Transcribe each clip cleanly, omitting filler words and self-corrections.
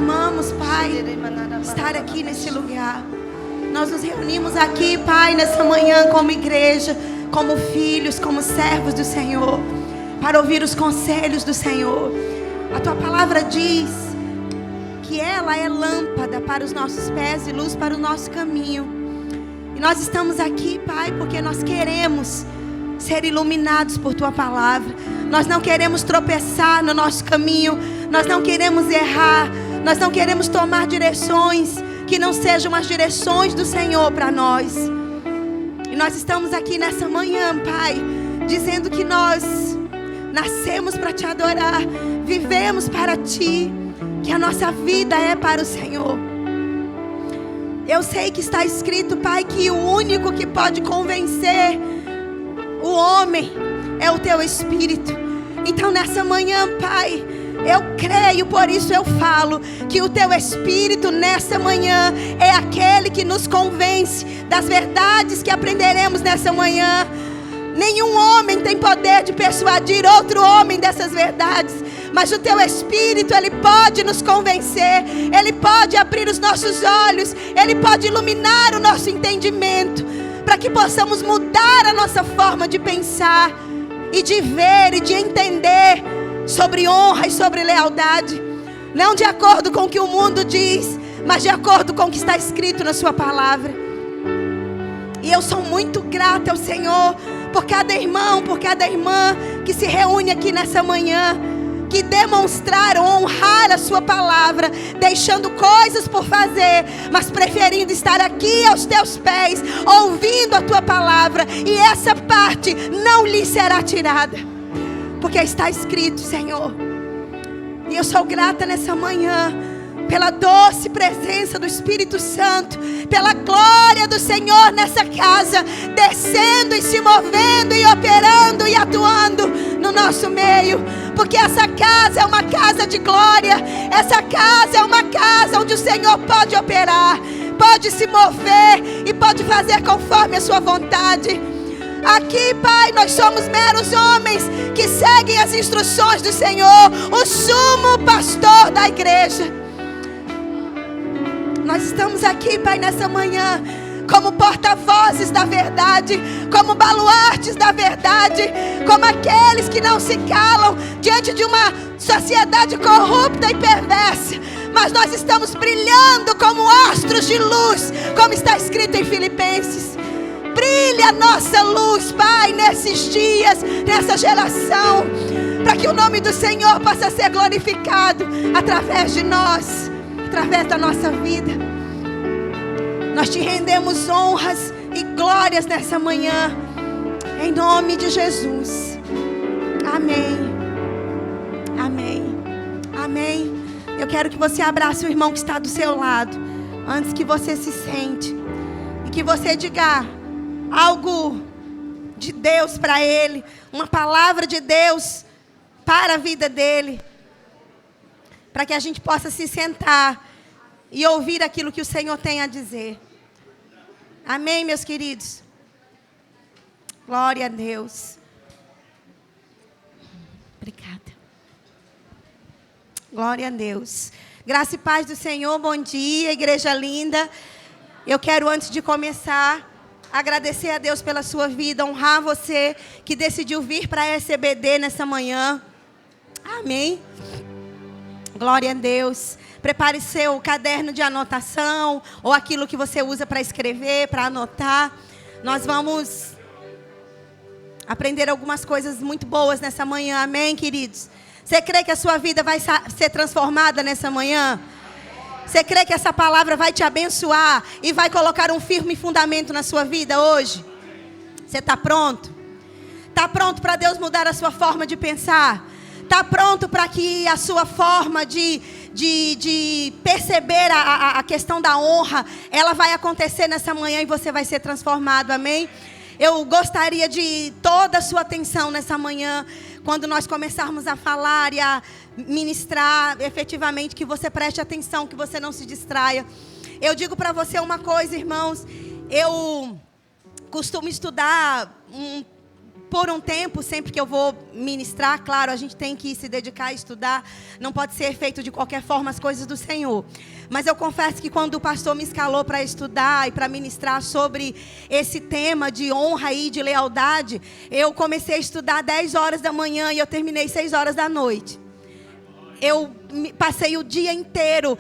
amamos, Pai, estar aqui nesse lugar. Nós nos reunimos aqui, Pai, nessa manhã como igreja, como filhos, como servos do Senhor, para ouvir os conselhos do Senhor. A Tua palavra diz que ela é lâmpada para os nossos pés e luz para o nosso caminho. E nós estamos aqui, Pai, porque nós queremos ser iluminados por Tua palavra. Nós não queremos tropeçar no nosso caminho. Nós não queremos errar. Nós não queremos tomar direções que não sejam as direções do Senhor para nós. E nós estamos aqui nessa manhã, Pai, dizendo que nós nascemos para Te adorar, vivemos para Ti, que a nossa vida é para o Senhor. Eu sei que está escrito, Pai, que o único que pode convencer o homem é o Teu Espírito. Então nessa manhã, Pai, eu creio, por isso eu falo que o Teu Espírito nessa manhã é aquele que nos convence das verdades que aprenderemos nessa manhã. Nenhum homem tem poder de persuadir outro homem dessas verdades, mas o Teu Espírito, Ele pode nos convencer, Ele pode abrir os nossos olhos, Ele pode iluminar o nosso entendimento, para que possamos mudar a nossa forma de pensar e de ver e de entender sobre honra e sobre lealdade, não de acordo com o que o mundo diz, mas de acordo com o que está escrito na Sua palavra. E eu sou muito grata ao Senhor por cada irmão, por cada irmã que se reúne aqui nessa manhã, que demonstraram honrar a Sua palavra, deixando coisas por fazer, mas preferindo estar aqui aos Teus pés, ouvindo a Tua palavra, e essa parte não lhe será tirada, porque está escrito, Senhor. E eu sou grata nessa manhã pela doce presença do Espírito Santo, pela glória do Senhor nessa casa, descendo e se movendo e operando e atuando no nosso meio, porque essa casa é uma casa de glória, essa casa é uma casa onde o Senhor pode operar, pode se mover e pode fazer conforme a Sua vontade. Aqui, Pai, nós somos meros homens que seguem as instruções do Senhor, o sumo pastor da igreja. Nós estamos aqui, Pai, nessa manhã, como porta-vozes da verdade, como baluartes da verdade, como aqueles que não se calam diante de uma sociedade corrupta e perversa, mas nós estamos brilhando como astros de luz, como está escrito em Filipenses. Brilha a nossa luz, Pai, nesses dias, nessa geração, para que o nome do Senhor possa ser glorificado através de nós, através da nossa vida. Nós Te rendemos honras e glórias nessa manhã, em nome de Jesus. Amém. Amém. Amém. Eu quero que você abrace o irmão que está do seu lado, antes que você se sente, e que você diga algo de Deus para ele, uma palavra de Deus para a vida dele, para que a gente possa se sentar e ouvir aquilo que o Senhor tem a dizer. Amém, meus queridos? Glória a Deus. Obrigada. Glória a Deus. Graça e paz do Senhor, bom dia, igreja linda. Eu quero, antes de começar, agradecer a Deus pela sua vida, honrar você que decidiu vir para a SBD nessa manhã. Amém. Glória a Deus. Prepare seu caderno de anotação, ou aquilo que você usa para escrever, para anotar. Nós vamos aprender algumas coisas muito boas nessa manhã. Amém, queridos? Você crê que a sua vida vai ser transformada nessa manhã? Você crê que essa palavra vai te abençoar e vai colocar um firme fundamento na sua vida hoje? Você está pronto? Está pronto para Deus mudar a sua forma de pensar? Está pronto para que a sua forma de perceber a questão da honra, ela vai acontecer nessa manhã e você vai ser transformado, amém? Eu gostaria de toda a sua atenção nessa manhã, quando nós começarmos a falar e a ministrar, efetivamente, que você preste atenção, que você não se distraia. Eu digo para você uma coisa, irmãos, eu costumo estudar por um tempo, sempre que eu vou ministrar, claro, a gente tem que se dedicar a estudar. Não pode ser feito de qualquer forma as coisas do Senhor. Mas eu confesso que quando o pastor me escalou para estudar e para ministrar sobre esse tema de honra e de lealdade, eu comecei a estudar 10 horas da manhã e eu terminei 6 horas da noite. Eu passei o dia inteiro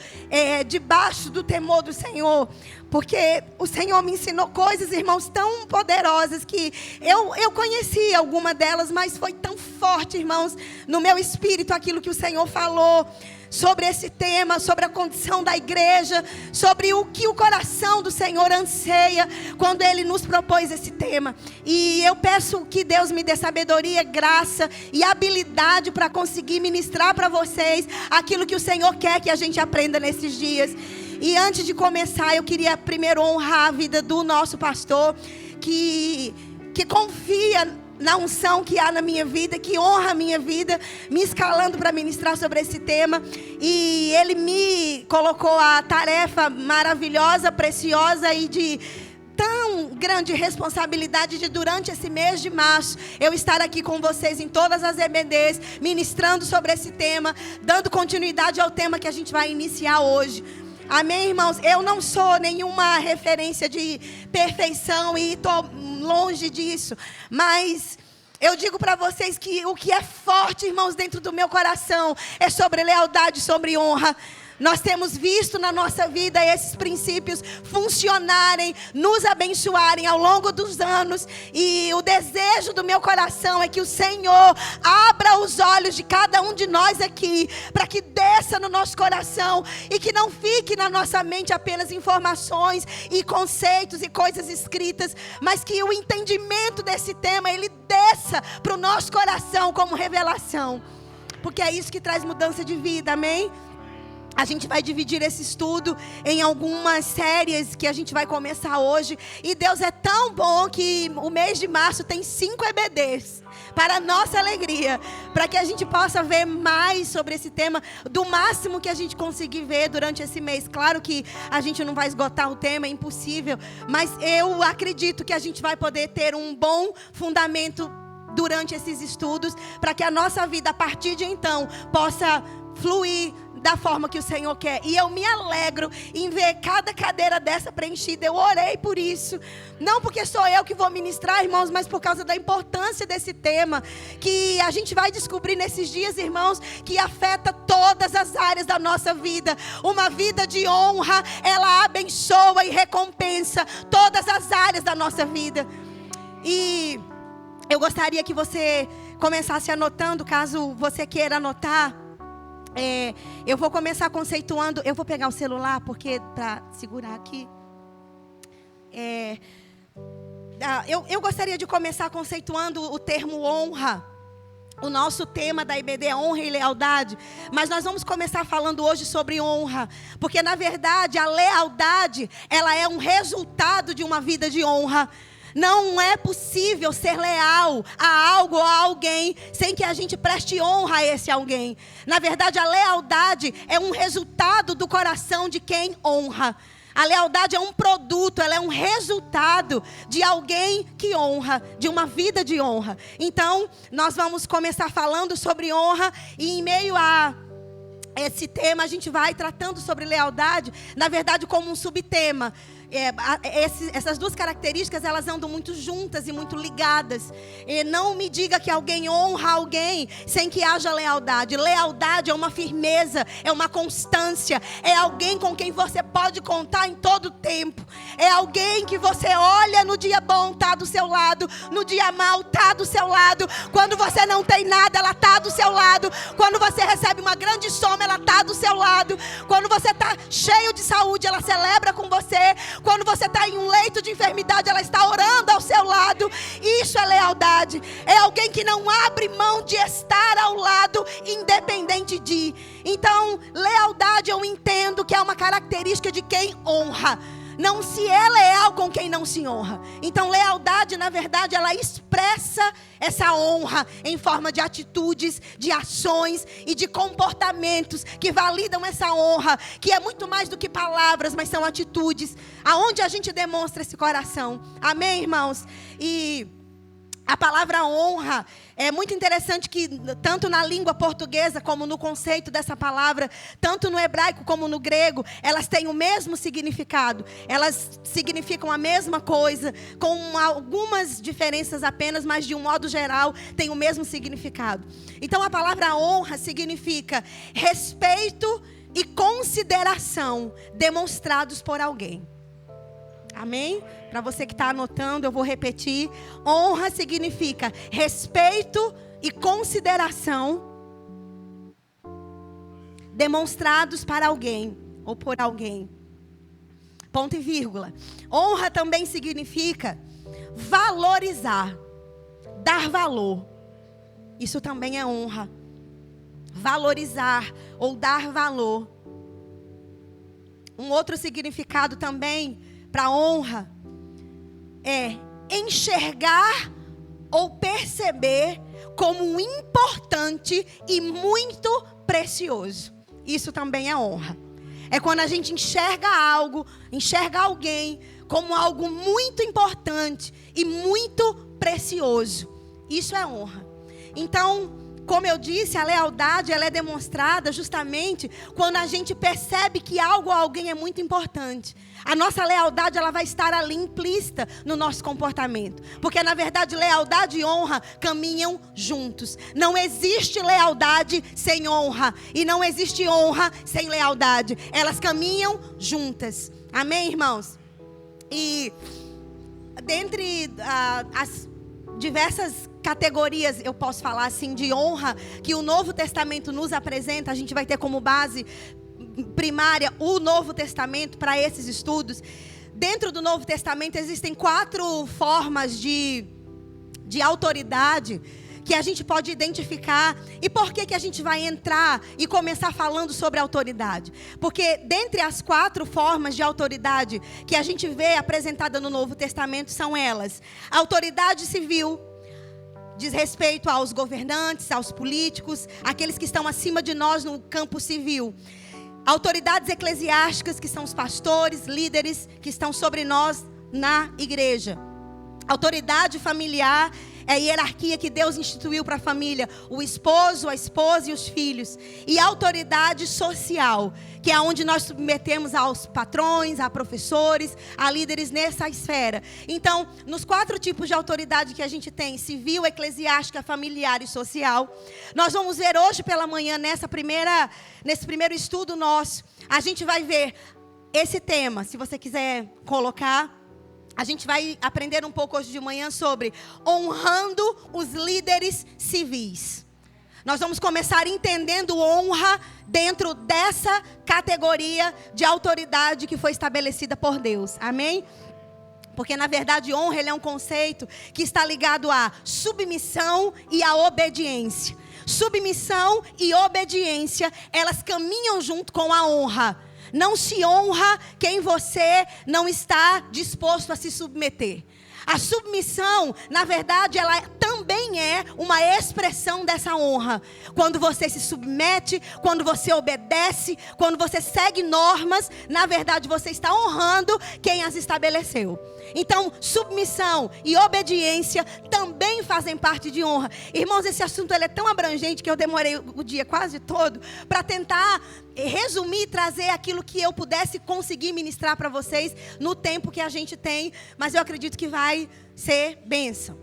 debaixo do temor do Senhor, porque o Senhor me ensinou coisas, irmãos, tão poderosas que eu conheci alguma delas, mas foi tão forte, irmãos, no meu espírito aquilo que o Senhor falou sobre esse tema, sobre a condição da igreja, sobre o que o coração do Senhor anseia quando Ele nos propôs esse tema. E eu peço que Deus me dê sabedoria, graça e habilidade para conseguir ministrar para vocês aquilo que o Senhor quer que a gente aprenda nesses dias. E antes de começar, eu queria primeiro honrar a vida do nosso pastor, que confia na unção que há na minha vida, que honra a minha vida, me escalando para ministrar sobre esse tema. E ele me colocou a tarefa maravilhosa, preciosa e de tão grande responsabilidade de, durante esse mês de março, eu estar aqui com vocês em todas as EBDs, ministrando sobre esse tema, dando continuidade ao tema que a gente vai iniciar hoje. Amém, irmãos? Eu não sou nenhuma referência de perfeição e estou longe disso. Mas eu digo para vocês que o que é forte, irmãos, dentro do meu coração é sobre lealdade, sobre honra. Nós temos visto na nossa vida esses princípios funcionarem, nos abençoarem ao longo dos anos. E o desejo do meu coração é que o Senhor abra os olhos de cada um de nós aqui, para que desça no nosso coração e que não fique na nossa mente apenas informações e conceitos e coisas escritas, mas que o entendimento desse tema, ele desça para o nosso coração como revelação. Porque é isso que traz mudança de vida, amém? A gente vai dividir esse estudo em algumas séries que a gente vai começar hoje. E Deus é tão bom que o mês de março tem 5 EBDs. Para a nossa alegria. Para que a gente possa ver mais sobre esse tema. Do máximo que a gente conseguir ver durante esse mês. Claro que a gente não vai esgotar o tema, é impossível. Mas eu acredito que a gente vai poder ter um bom fundamento durante esses estudos. Para que a nossa vida, a partir de então, possa fluir da forma que o Senhor quer. E eu me alegro em ver cada cadeira dessa preenchida. Eu orei por isso. Não porque sou eu que vou ministrar, irmãos, mas por causa da importância desse tema. Que a gente vai descobrir nesses dias, irmãos, que afeta todas as áreas da nossa vida. Uma vida de honra, ela abençoa e recompensa todas as áreas da nossa vida. E eu gostaria que você começasse anotando, caso você queira anotar. Eu vou começar conceituando. Eu vou pegar o celular porque para segurar aqui. Eu gostaria de começar conceituando o termo honra. O nosso tema da IBD é honra e lealdade. Mas nós vamos começar falando hoje sobre honra. Porque na verdade a lealdade, ela é um resultado de uma vida de honra. Não é possível ser leal a algo ou a alguém sem que a gente preste honra a esse alguém. Na verdade, a lealdade é um resultado do coração de quem honra. A lealdade é um produto, ela é um resultado de alguém que honra, de uma vida de honra. Então, nós vamos começar falando sobre honra e em meio a esse tema a gente vai tratando sobre lealdade, na verdade como um subtema. Essas duas características, elas andam muito juntas e muito ligadas. E não me diga que alguém honra alguém sem que haja lealdade. Lealdade é uma firmeza, é uma constância. É alguém com quem você pode contar em todo tempo. É alguém que você olha no dia bom, está do seu lado. No dia mau, está do seu lado. Quando você não tem nada, ela está do seu lado. Quando você recebe uma grande soma, ela está do seu lado. Quando você está cheio de saúde, ela celebra com você. Quando você está em um leito de enfermidade, ela está orando ao seu lado. Isso é lealdade. É alguém que não abre mão de estar ao lado, independente de. Então, lealdade eu entendo que é uma característica de quem honra. Não se é leal com quem não se honra. Então, lealdade, na verdade, ela expressa essa honra em forma de atitudes, de ações e de comportamentos que validam essa honra, que é muito mais do que palavras, mas são atitudes, aonde a gente demonstra esse coração. Amém, irmãos? E A palavra honra é muito interessante que tanto na língua portuguesa como no conceito dessa palavra, tanto no hebraico como no grego, elas têm o mesmo significado. Elas significam a mesma coisa, com algumas diferenças apenas, mas de um modo geral tem o mesmo significado. Então a palavra honra significa respeito e consideração demonstrados por alguém. Amém? Para você que está anotando, eu vou repetir. Honra significa respeito e consideração demonstrados para alguém ou por alguém. Ponto e vírgula. Honra também significa valorizar, dar valor. Isso também é honra. Valorizar ou dar valor. Um outro significado também para honra é enxergar ou perceber como importante e muito precioso. Isso também é honra. É quando a gente enxerga algo, enxerga alguém como algo muito importante e muito precioso. Isso é honra. Então, como eu disse, a lealdade ela é demonstrada justamente quando a gente percebe que algo ou alguém é muito importante. A nossa lealdade ela vai estar ali implícita no nosso comportamento. Porque na verdade lealdade e honra caminham juntos. Não existe lealdade sem honra. E não existe honra sem lealdade. Elas caminham juntas. Amém, irmãos? E dentre as diversas categorias, eu posso falar assim, de honra que o Novo Testamento nos apresenta, a gente vai ter como base primária o Novo Testamento para esses estudos. Dentro do Novo Testamento existem 4 formas de autoridade que a gente pode identificar. E por que a gente vai entrar e começar falando sobre autoridade? Porque dentre as 4 formas de autoridade que a gente vê apresentada no Novo Testamento são elas: autoridade civil, diz respeito aos governantes, aos políticos, aqueles que estão acima de nós no campo civil. Autoridades eclesiásticas, que são os pastores, líderes que estão sobre nós na igreja. Autoridade familiar é a hierarquia que Deus instituiu para a família: o esposo, a esposa e os filhos. E a autoridade social, que é onde nós submetemos aos patrões, a professores, a líderes nessa esfera. Então, nos 4 tipos de autoridade que a gente tem: civil, eclesiástica, familiar e social, nós vamos ver hoje pela manhã, nesse primeiro estudo nosso, a gente vai ver esse tema. Se você quiser colocar, a gente vai aprender um pouco hoje de manhã sobre honrando os líderes civis. Nós vamos começar entendendo honra dentro dessa categoria de autoridade que foi estabelecida por Deus. Amém? Porque na verdade honra ele é um conceito que está ligado à submissão e à obediência. Submissão e obediência, elas caminham junto com a honra. Não se honra quem você não está disposto a se submeter. A submissão, na verdade, ela também é uma expressão dessa honra. Quando você se submete, quando você obedece, quando você segue normas, na verdade você está honrando quem as estabeleceu. Então, submissão e obediência também fazem parte de honra. Irmãos, esse assunto ele é tão abrangente que eu demorei o dia quase todo para tentar resumir e trazer aquilo que eu pudesse conseguir ministrar para vocês no tempo que a gente tem. Mas eu acredito que vai ser bênção.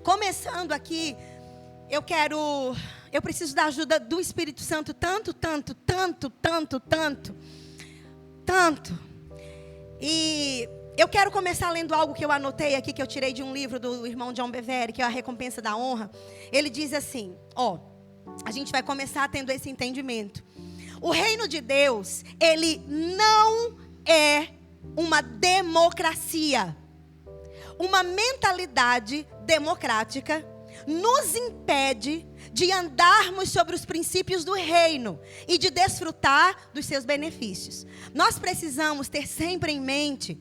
Começando aqui, eu preciso da ajuda do Espírito Santo tanto. E eu quero começar lendo algo que eu anotei aqui, que eu tirei de um livro do irmão John Bevere, que é a Recompensa da Honra. Ele diz assim, a gente vai começar tendo esse entendimento. O reino de Deus, ele não é uma democracia. Uma mentalidade democrática nos impede de andarmos sobre os princípios do reino e de desfrutar dos seus benefícios. Nós precisamos ter sempre em mente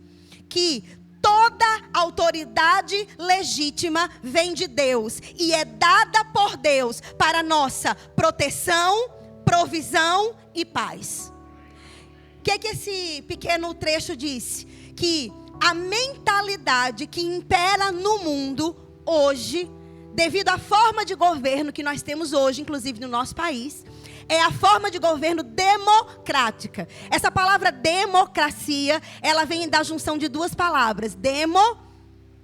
que toda autoridade legítima vem de Deus e é dada por Deus para nossa proteção, provisão e paz. O que esse pequeno trecho disse? Que a mentalidade que impera no mundo hoje, devido à forma de governo que nós temos hoje, inclusive no nosso país, é a forma de governo democrática. Essa palavra democracia, ela vem da junção de duas palavras. Demo,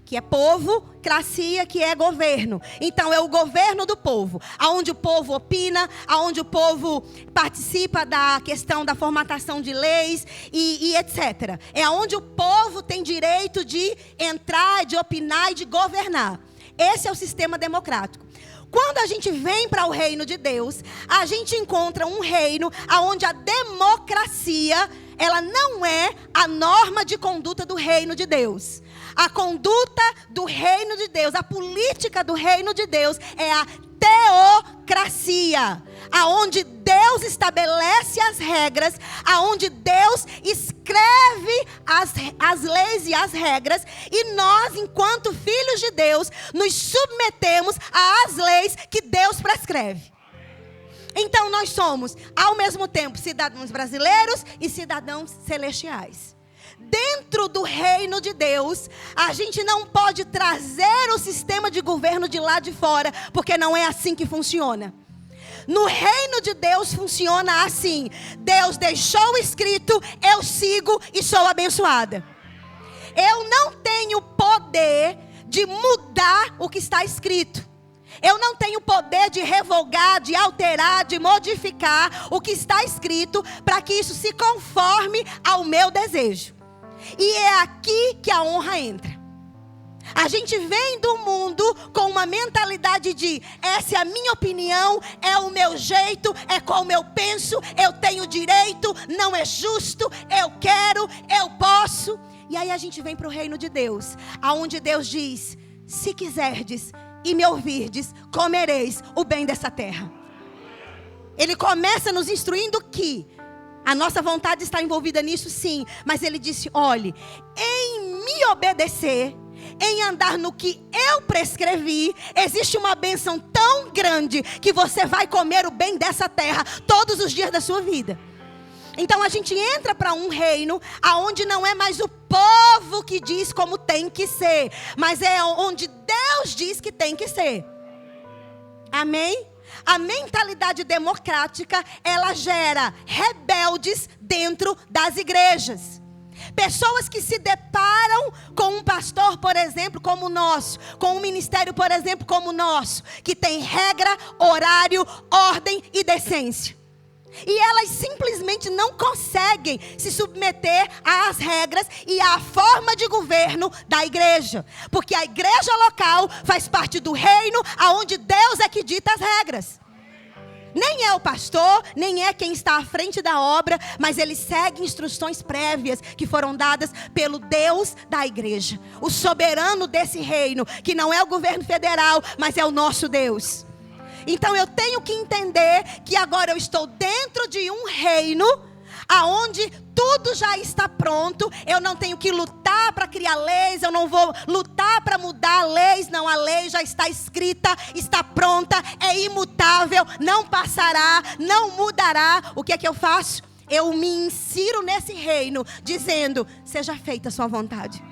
que é povo, cracia, que é governo. Então é o governo do povo, aonde o povo opina, aonde o povo participa da questão da formatação de leis e etc. É aonde o povo tem direito de entrar, de opinar e de governar. Esse é o sistema democrático. Quando a gente vem para o reino de Deus, a gente encontra um reino onde a democracia, ela não é a norma de conduta do reino de Deus. A conduta do reino de Deus, a política do reino de Deus é a teocracia, aonde Deus estabelece as regras, aonde Deus escreve as leis e as regras, e nós, enquanto filhos de Deus, nos submetemos às leis que Deus prescreve. Então nós somos, ao mesmo tempo, cidadãos brasileiros e cidadãos celestiais. Dentro do reino de Deus, a gente não pode trazer o sistema de governo de lá de fora, porque não é assim que funciona. No reino de Deus funciona assim: Deus deixou escrito, eu sigo e sou abençoada. Eu não tenho poder de mudar o que está escrito. Eu não tenho poder de revogar, de alterar, de modificar o que está escrito para que isso se conforme ao meu desejo. E é aqui que a honra entra. A gente vem do mundo com uma mentalidade de: essa é a minha opinião, é o meu jeito, é como eu penso, eu tenho direito, não é justo, eu quero, eu posso. E aí a gente vem para o reino de Deus, aonde Deus diz: se quiserdes e me ouvirdes, comereis o bem dessa terra. Ele começa nos instruindo que a nossa vontade está envolvida nisso, sim. Mas ele disse: olhe, em me obedecer, em andar no que eu prescrevi, existe uma bênção tão grande que você vai comer o bem dessa terra todos os dias da sua vida. Então a gente entra para um reino aonde não é mais o povo que diz como tem que ser, mas é onde Deus diz que tem que ser. Amém? A mentalidade democrática, ela gera rebeldes dentro das igrejas. Pessoas que se deparam com um pastor, por exemplo, como o nosso, com um ministério, por exemplo, como o nosso, que tem regra, horário, ordem e decência. E elas simplesmente não conseguem se submeter às regras e à forma de governo da igreja. Porque a igreja local faz parte do reino onde Deus é que dita as regras. Nem é o pastor, nem é quem está à frente da obra, mas ele segue instruções prévias que foram dadas pelo Deus da igreja. O soberano desse reino, que não é o governo federal, mas é o nosso Deus. Então eu tenho que entender que agora eu estou dentro de um reino aonde tudo já está pronto. Eu não tenho que lutar para criar leis, eu não vou lutar para mudar leis. Não, a lei já está escrita, está pronta, é imutável, não passará, não mudará. O que é que eu faço? Eu me insiro nesse reino dizendo: seja feita a sua vontade.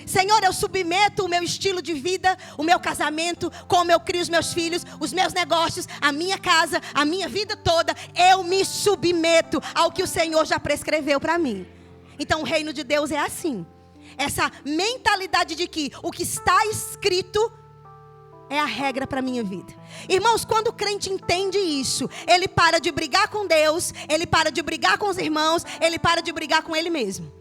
Senhor, eu submeto o meu estilo de vida, o meu casamento, como eu crio os meus filhos, os meus negócios, a minha casa, a minha vida toda. Eu me submeto ao que o Senhor já prescreveu para mim. Então o reino de Deus é assim. Essa mentalidade de que o que está escrito é a regra para a minha vida. Irmãos, quando o crente entende isso, ele para de brigar com Deus, ele para de brigar com os irmãos, ele para de brigar com ele mesmo.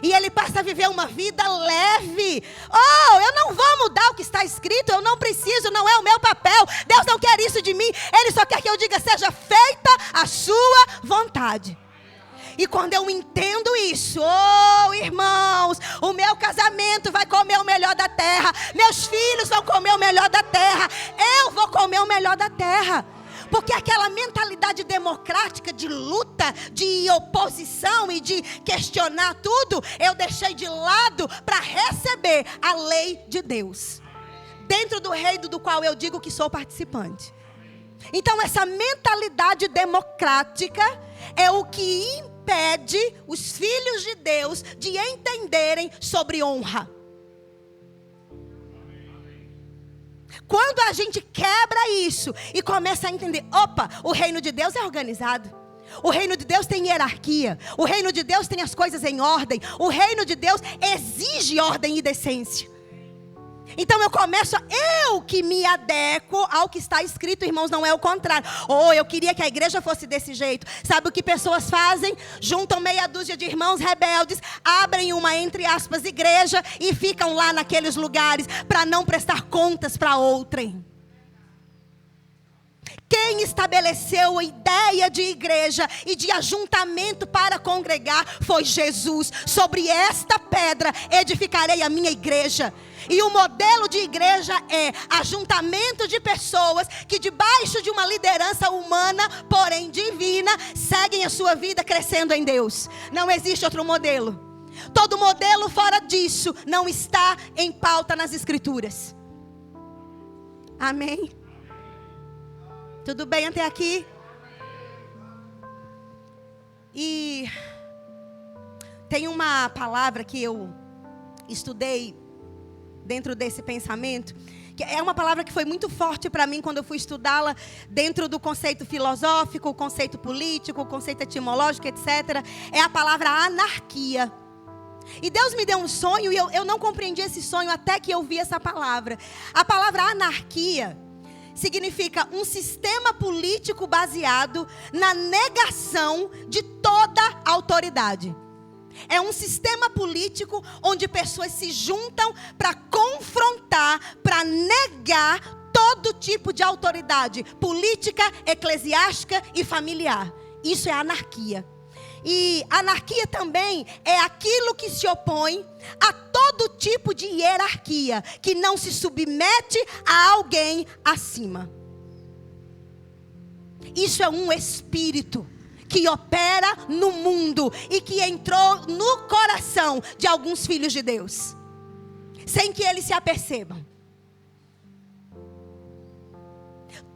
E ele passa a viver uma vida leve. Oh, eu não vou mudar o que está escrito, eu não preciso, não é o meu papel. Deus não quer isso de mim, Ele só quer que eu diga: seja feita a sua vontade. E quando eu entendo isso, oh irmãos, o meu casamento vai comer o melhor da terra, meus filhos vão comer o melhor da terra, eu vou comer o melhor da terra. Porque aquela mentalidade democrática de luta, de oposição e de questionar tudo, eu deixei de lado para receber a lei de Deus, dentro do reino do qual eu digo que sou participante. Então essa mentalidade democrática é o que impede os filhos de Deus de entenderem sobre honra. Quando a gente quebra isso e começa a entender, opa, o reino de Deus é organizado. O reino de Deus tem hierarquia. O reino de Deus tem as coisas em ordem. O reino de Deus exige ordem e decência. Então eu que me adequo ao que está escrito, irmãos, não é o contrário. Eu queria que a igreja fosse desse jeito. Sabe o que pessoas fazem? Juntam meia dúzia de irmãos rebeldes, abrem uma, entre aspas, igreja e ficam lá naqueles lugares para não prestar contas para outrem. Quem estabeleceu a ideia de igreja e de ajuntamento para congregar foi Jesus. Sobre esta pedra edificarei a minha igreja. E o modelo de igreja é ajuntamento de pessoas que debaixo de uma liderança humana, porém divina, seguem a sua vida crescendo em Deus. Não existe outro modelo. Todo modelo fora disso não está em pauta nas Escrituras. Amém? Tudo bem até aqui? E tem uma palavra que eu estudei dentro desse pensamento, que é uma palavra que foi muito forte para mim quando eu fui estudá-la dentro do conceito filosófico, o conceito político, o conceito etimológico, etc. É a palavra anarquia. E Deus me deu um sonho e eu não compreendi esse sonho até que eu vi essa palavra. A palavra anarquia significa um sistema político baseado na negação de toda autoridade. É um sistema político onde pessoas se juntam para confrontar, para negar todo tipo de autoridade política, eclesiástica e familiar. Isso é anarquia. E anarquia também é aquilo que se opõe a todo tipo de hierarquia, que não se submete a alguém acima. Isso é um espírito que opera no mundo e que entrou no coração de alguns filhos de Deus, sem que eles se apercebam.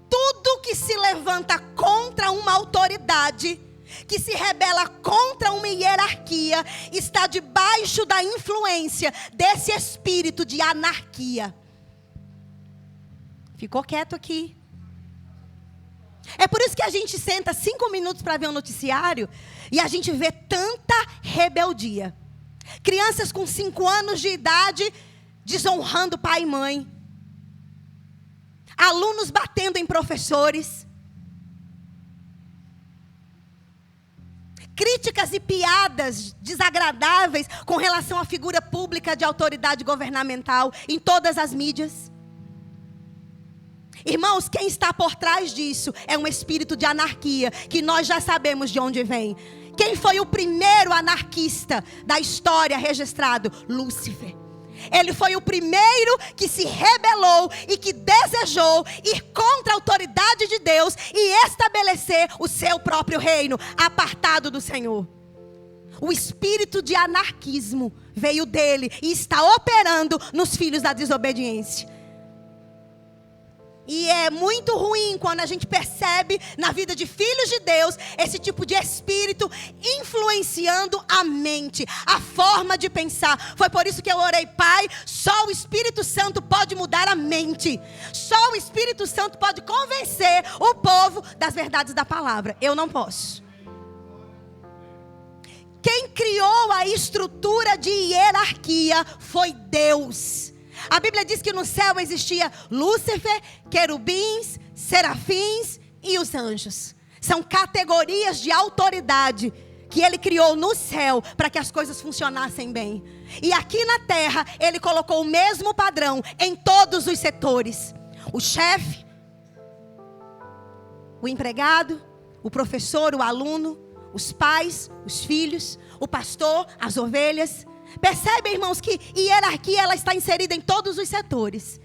Tudo que se levanta contra uma autoridade, que se rebela contra uma hierarquia, está debaixo da influência desse espírito de anarquia. Ficou quieto aqui. É por isso que a gente senta 5 minutos para ver um noticiário e a gente vê tanta rebeldia. Crianças com 5 anos de idade desonrando pai e mãe. Alunos batendo em professores. Críticas e piadas desagradáveis com relação à figura pública de autoridade governamental em todas as mídias. Irmãos, quem está por trás disso é um espírito de anarquia, que nós já sabemos de onde vem. Quem foi o primeiro anarquista da história registrado? Lúcifer. Ele foi o primeiro que se rebelou e que desejou ir contra a autoridade de Deus e estabelecer o seu próprio reino, apartado do Senhor. O espírito de anarquismo veio dele e está operando nos filhos da desobediência. E é muito ruim quando a gente percebe na vida de filhos de Deus esse tipo de espírito influenciando a mente, a forma de pensar. Foi por isso que eu orei, Pai, só o Espírito Santo pode mudar a mente. Só o Espírito Santo pode convencer o povo das verdades da palavra. Eu não posso. Quem criou a estrutura de hierarquia foi Deus. A Bíblia diz que no céu existia Lúcifer, querubins, serafins e os anjos. São categorias de autoridade que ele criou no céu para que as coisas funcionassem bem. E aqui na terra ele colocou o mesmo padrão em todos os setores. O chefe, o empregado, o professor, o aluno, os pais, os filhos, o pastor, as ovelhas. Percebem, irmãos, que hierarquia ela está inserida em todos os setores.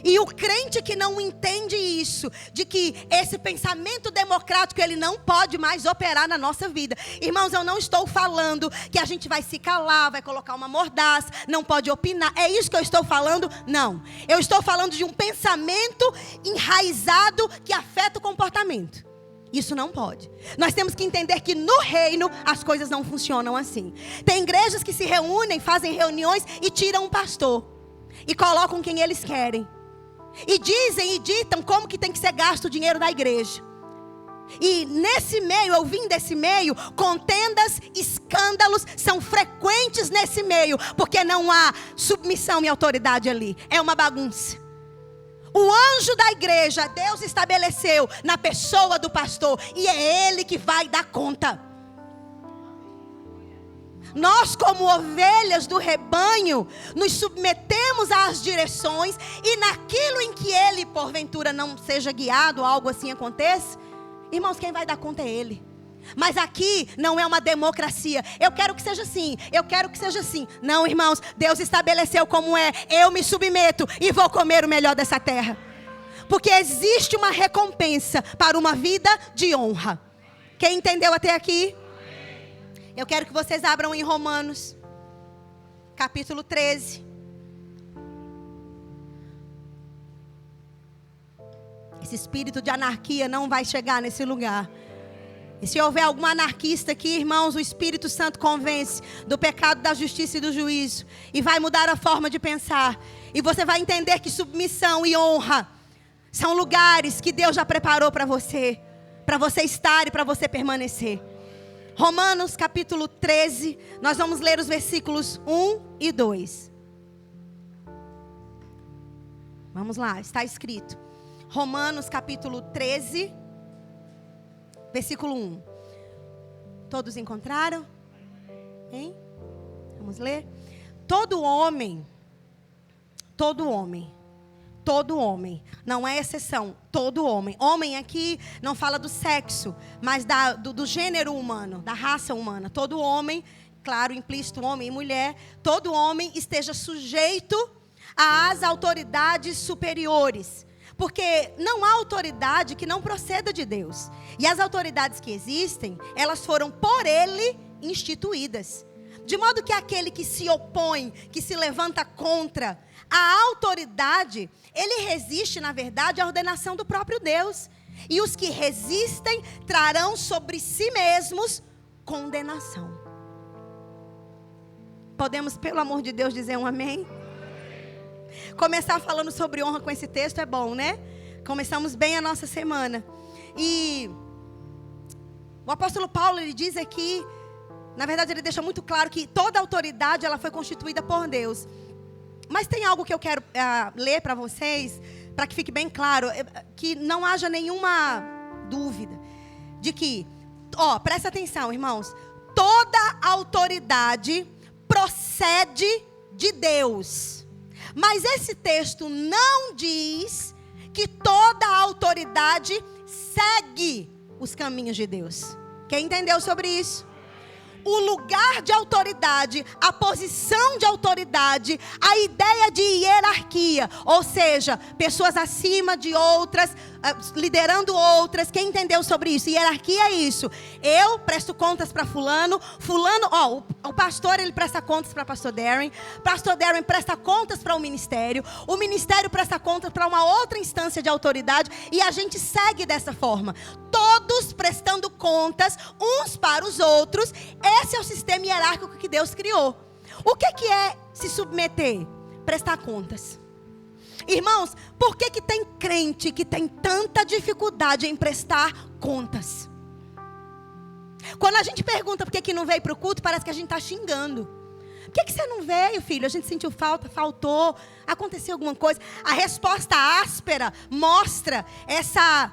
E o crente que não entende isso, de que esse pensamento democrático ele não pode mais operar na nossa vida. Irmãos, eu não estou falando que a gente vai se calar, vai colocar uma mordaça, não pode opinar. É isso que eu estou falando? Não. Eu estou falando de um pensamento enraizado que afeta o comportamento. Isso não pode. Nós temos que entender que no reino as coisas não funcionam assim. Tem igrejas que se reúnem, fazem reuniões e tiram um pastor. E colocam quem eles querem. E dizem e ditam como que tem que ser gasto o dinheiro da igreja. E nesse meio, eu vim desse meio, contendas, escândalos são frequentes nesse meio, porque não há submissão e autoridade ali. É uma bagunça. O anjo da igreja, Deus estabeleceu na pessoa do pastor, e é ele que vai dar conta. Nós, como ovelhas do rebanho, nos submetemos às direções, e naquilo em que ele, porventura, não seja guiado, algo assim aconteça, irmãos, quem vai dar conta é ele. Mas aqui não é uma democracia. Eu quero que seja assim, eu quero que seja assim. Não, irmãos, Deus estabeleceu como é. Eu me submeto e vou comer o melhor dessa terra. Porque existe uma recompensa para uma vida de honra. Quem entendeu até aqui? Eu quero que vocês abram em Romanos, capítulo 13. Esse espírito de anarquia não vai chegar nesse lugar. E se houver algum anarquista aqui, irmãos, o Espírito Santo convence do pecado, da justiça e do juízo. E vai mudar a forma de pensar. E você vai entender que submissão e honra são lugares que Deus já preparou para você estar e para você permanecer. Romanos capítulo 13, nós vamos ler os versículos 1 e 2. Vamos lá, está escrito. Romanos capítulo 13, versículo 1. Todos encontraram? Hein? Vamos ler? Todo homem, não é exceção, todo homem. Homem aqui não fala do sexo, mas do gênero humano, da raça humana. Todo homem, claro, implícito homem e mulher, todo homem esteja sujeito às autoridades superiores. Porque não há autoridade que não proceda de Deus. E as autoridades que existem, elas foram por Ele instituídas. De modo que aquele que se opõe, que se levanta contra a autoridade, ele resiste, na verdade, à ordenação do próprio Deus. E os que resistem trarão sobre si mesmos condenação. Podemos, pelo amor de Deus, dizer um amém? Começar falando sobre honra com esse texto é bom, né? Começamos bem a nossa semana. E o apóstolo Paulo, ele diz aqui, na verdade ele deixa muito claro que toda autoridade ela foi constituída por Deus. Mas tem algo que eu quero ler para vocês, para que fique bem claro, que não haja nenhuma dúvida de que, presta atenção, irmãos, toda autoridade procede de Deus. Mas esse texto não diz que toda autoridade segue os caminhos de Deus. Quem entendeu sobre isso? O lugar de autoridade, a posição de autoridade, a ideia de hierarquia, ou seja, pessoas acima de outras, liderando outras. Quem entendeu sobre isso? Hierarquia é isso. Eu presto contas para fulano, o pastor ele presta contas para pastor Darren presta contas para o ministério presta contas para uma outra instância de autoridade, e a gente segue dessa forma. Todos prestando contas uns para os outros. Esse é o sistema hierárquico que Deus criou. O que é se submeter? Prestar contas. Irmãos, por que tem crente que tem tanta dificuldade em prestar contas? Quando a gente pergunta por que não veio para o culto, parece que a gente está xingando. Por que você não veio, filho? A gente sentiu falta, faltou, aconteceu alguma coisa. A resposta áspera mostra essa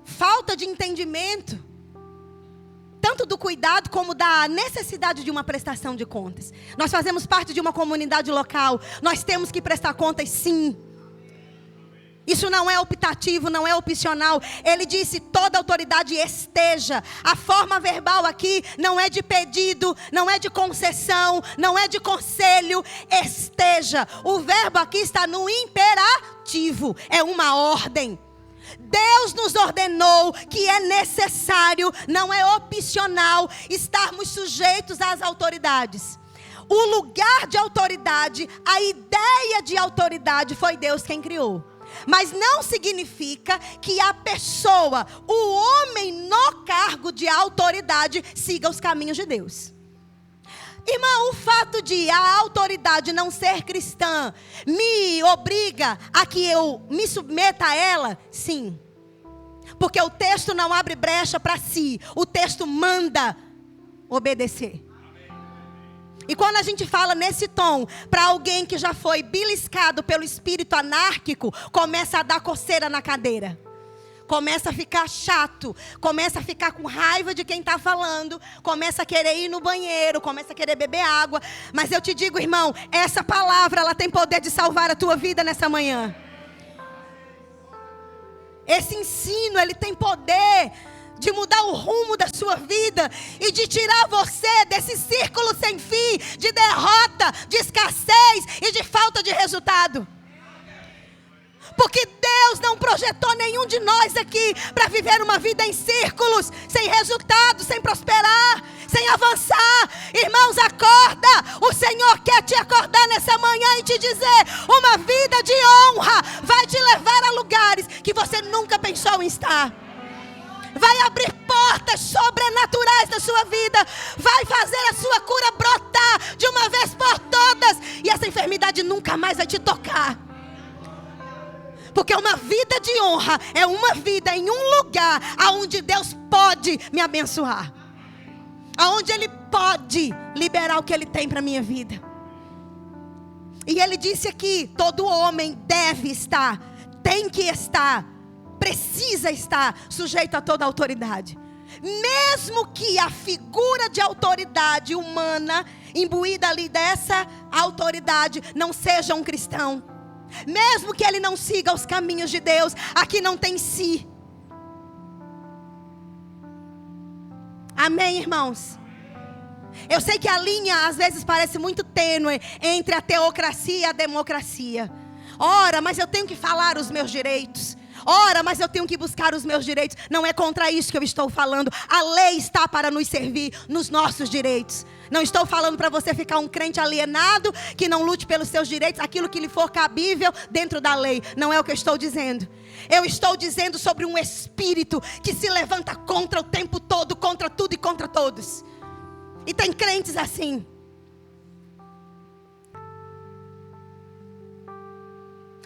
falta de entendimento, tanto do cuidado como da necessidade de uma prestação de contas. Nós fazemos parte de uma comunidade local, nós temos que prestar contas, sim. Isso não é optativo, não é opcional. Ele disse: toda autoridade esteja. A forma verbal aqui não é de pedido, não é de concessão, não é de conselho. Esteja. O verbo aqui está no imperativo, é uma ordem. Deus nos ordenou que é necessário, não é opcional, estarmos sujeitos às autoridades. O lugar de autoridade, a ideia de autoridade foi Deus quem criou. Mas não significa que a pessoa, o homem no cargo de autoridade, siga os caminhos de Deus. Irmão, o fato de a autoridade não ser cristã me obriga a que eu me submeta a ela? Sim. Porque o texto não abre brecha para si. O texto manda obedecer. E quando a gente fala nesse tom, para alguém que já foi beliscado pelo espírito anárquico, começa a dar coceira na cadeira. Começa a ficar chato, começa a ficar com raiva de quem está falando, começa a querer ir no banheiro, começa a querer beber água. Mas eu te digo, irmão, essa palavra, ela tem poder de salvar a tua vida nessa manhã. Esse ensino, ele tem poder de mudar o rumo da sua vida e de tirar você desse círculo sem fim, de derrota, de escassez e de falta de resultado. Porque Deus não projetou nenhum de nós aqui para viver uma vida em círculos, sem resultado, sem prosperar, sem avançar. Irmãos, acorda. O Senhor quer te acordar nessa manhã e te dizer: uma vida de honra vai te levar a lugares que você nunca pensou em estar. Vai abrir portas sobrenaturais na sua vida. Vai fazer a sua cura brotar de uma vez por todas. E essa enfermidade nunca mais vai te tocar. Porque uma vida de honra é uma vida em um lugar aonde Deus pode me abençoar. Aonde Ele pode liberar o que Ele tem para a minha vida. E Ele disse aqui: todo homem deve estar, tem que estar, precisa estar sujeito a toda autoridade. Mesmo que a figura de autoridade humana, imbuída ali dessa autoridade, não seja um cristão. Mesmo que ele não siga os caminhos de Deus, aqui não tem si. Amém, irmãos? Eu sei que a linha às vezes parece muito tênue entre a teocracia e a democracia. Ora, mas eu tenho que falar os meus direitos. Ora, mas eu tenho que buscar os meus direitos. Não é contra isso que eu estou falando. A lei está para nos servir nos nossos direitos. Não estou falando para você ficar um crente alienado, que não lute pelos seus direitos, aquilo que lhe for cabível dentro da lei. Não é o que eu estou dizendo. Eu estou dizendo sobre um espírito que se levanta contra o tempo todo, contra tudo e contra todos. E tem crentes assim.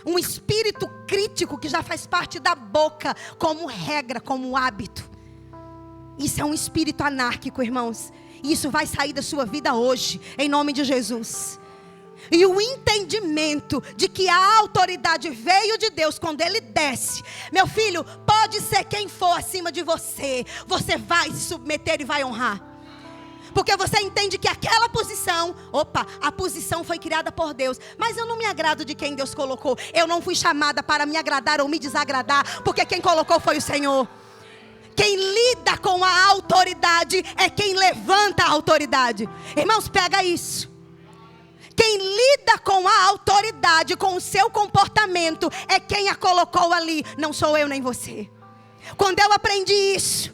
Um espírito crítico que já faz parte da boca, como regra, como hábito. Isso é um espírito anárquico, irmãos. E isso vai sair da sua vida hoje, em nome de Jesus. E o entendimento de que a autoridade veio de Deus quando Ele desce. Meu filho, pode ser quem for acima de você, você vai se submeter e vai honrar. Porque você entende que aquela posição, a posição foi criada por Deus. Mas eu não me agrado de quem Deus colocou. Eu não fui chamada para me agradar ou me desagradar, porque quem colocou foi o Senhor. Quem lida com a autoridade é quem levanta a autoridade. Irmãos, pega isso. Quem lida com a autoridade, com o seu comportamento, é quem a colocou ali. Não sou eu nem você. Quando eu aprendi isso,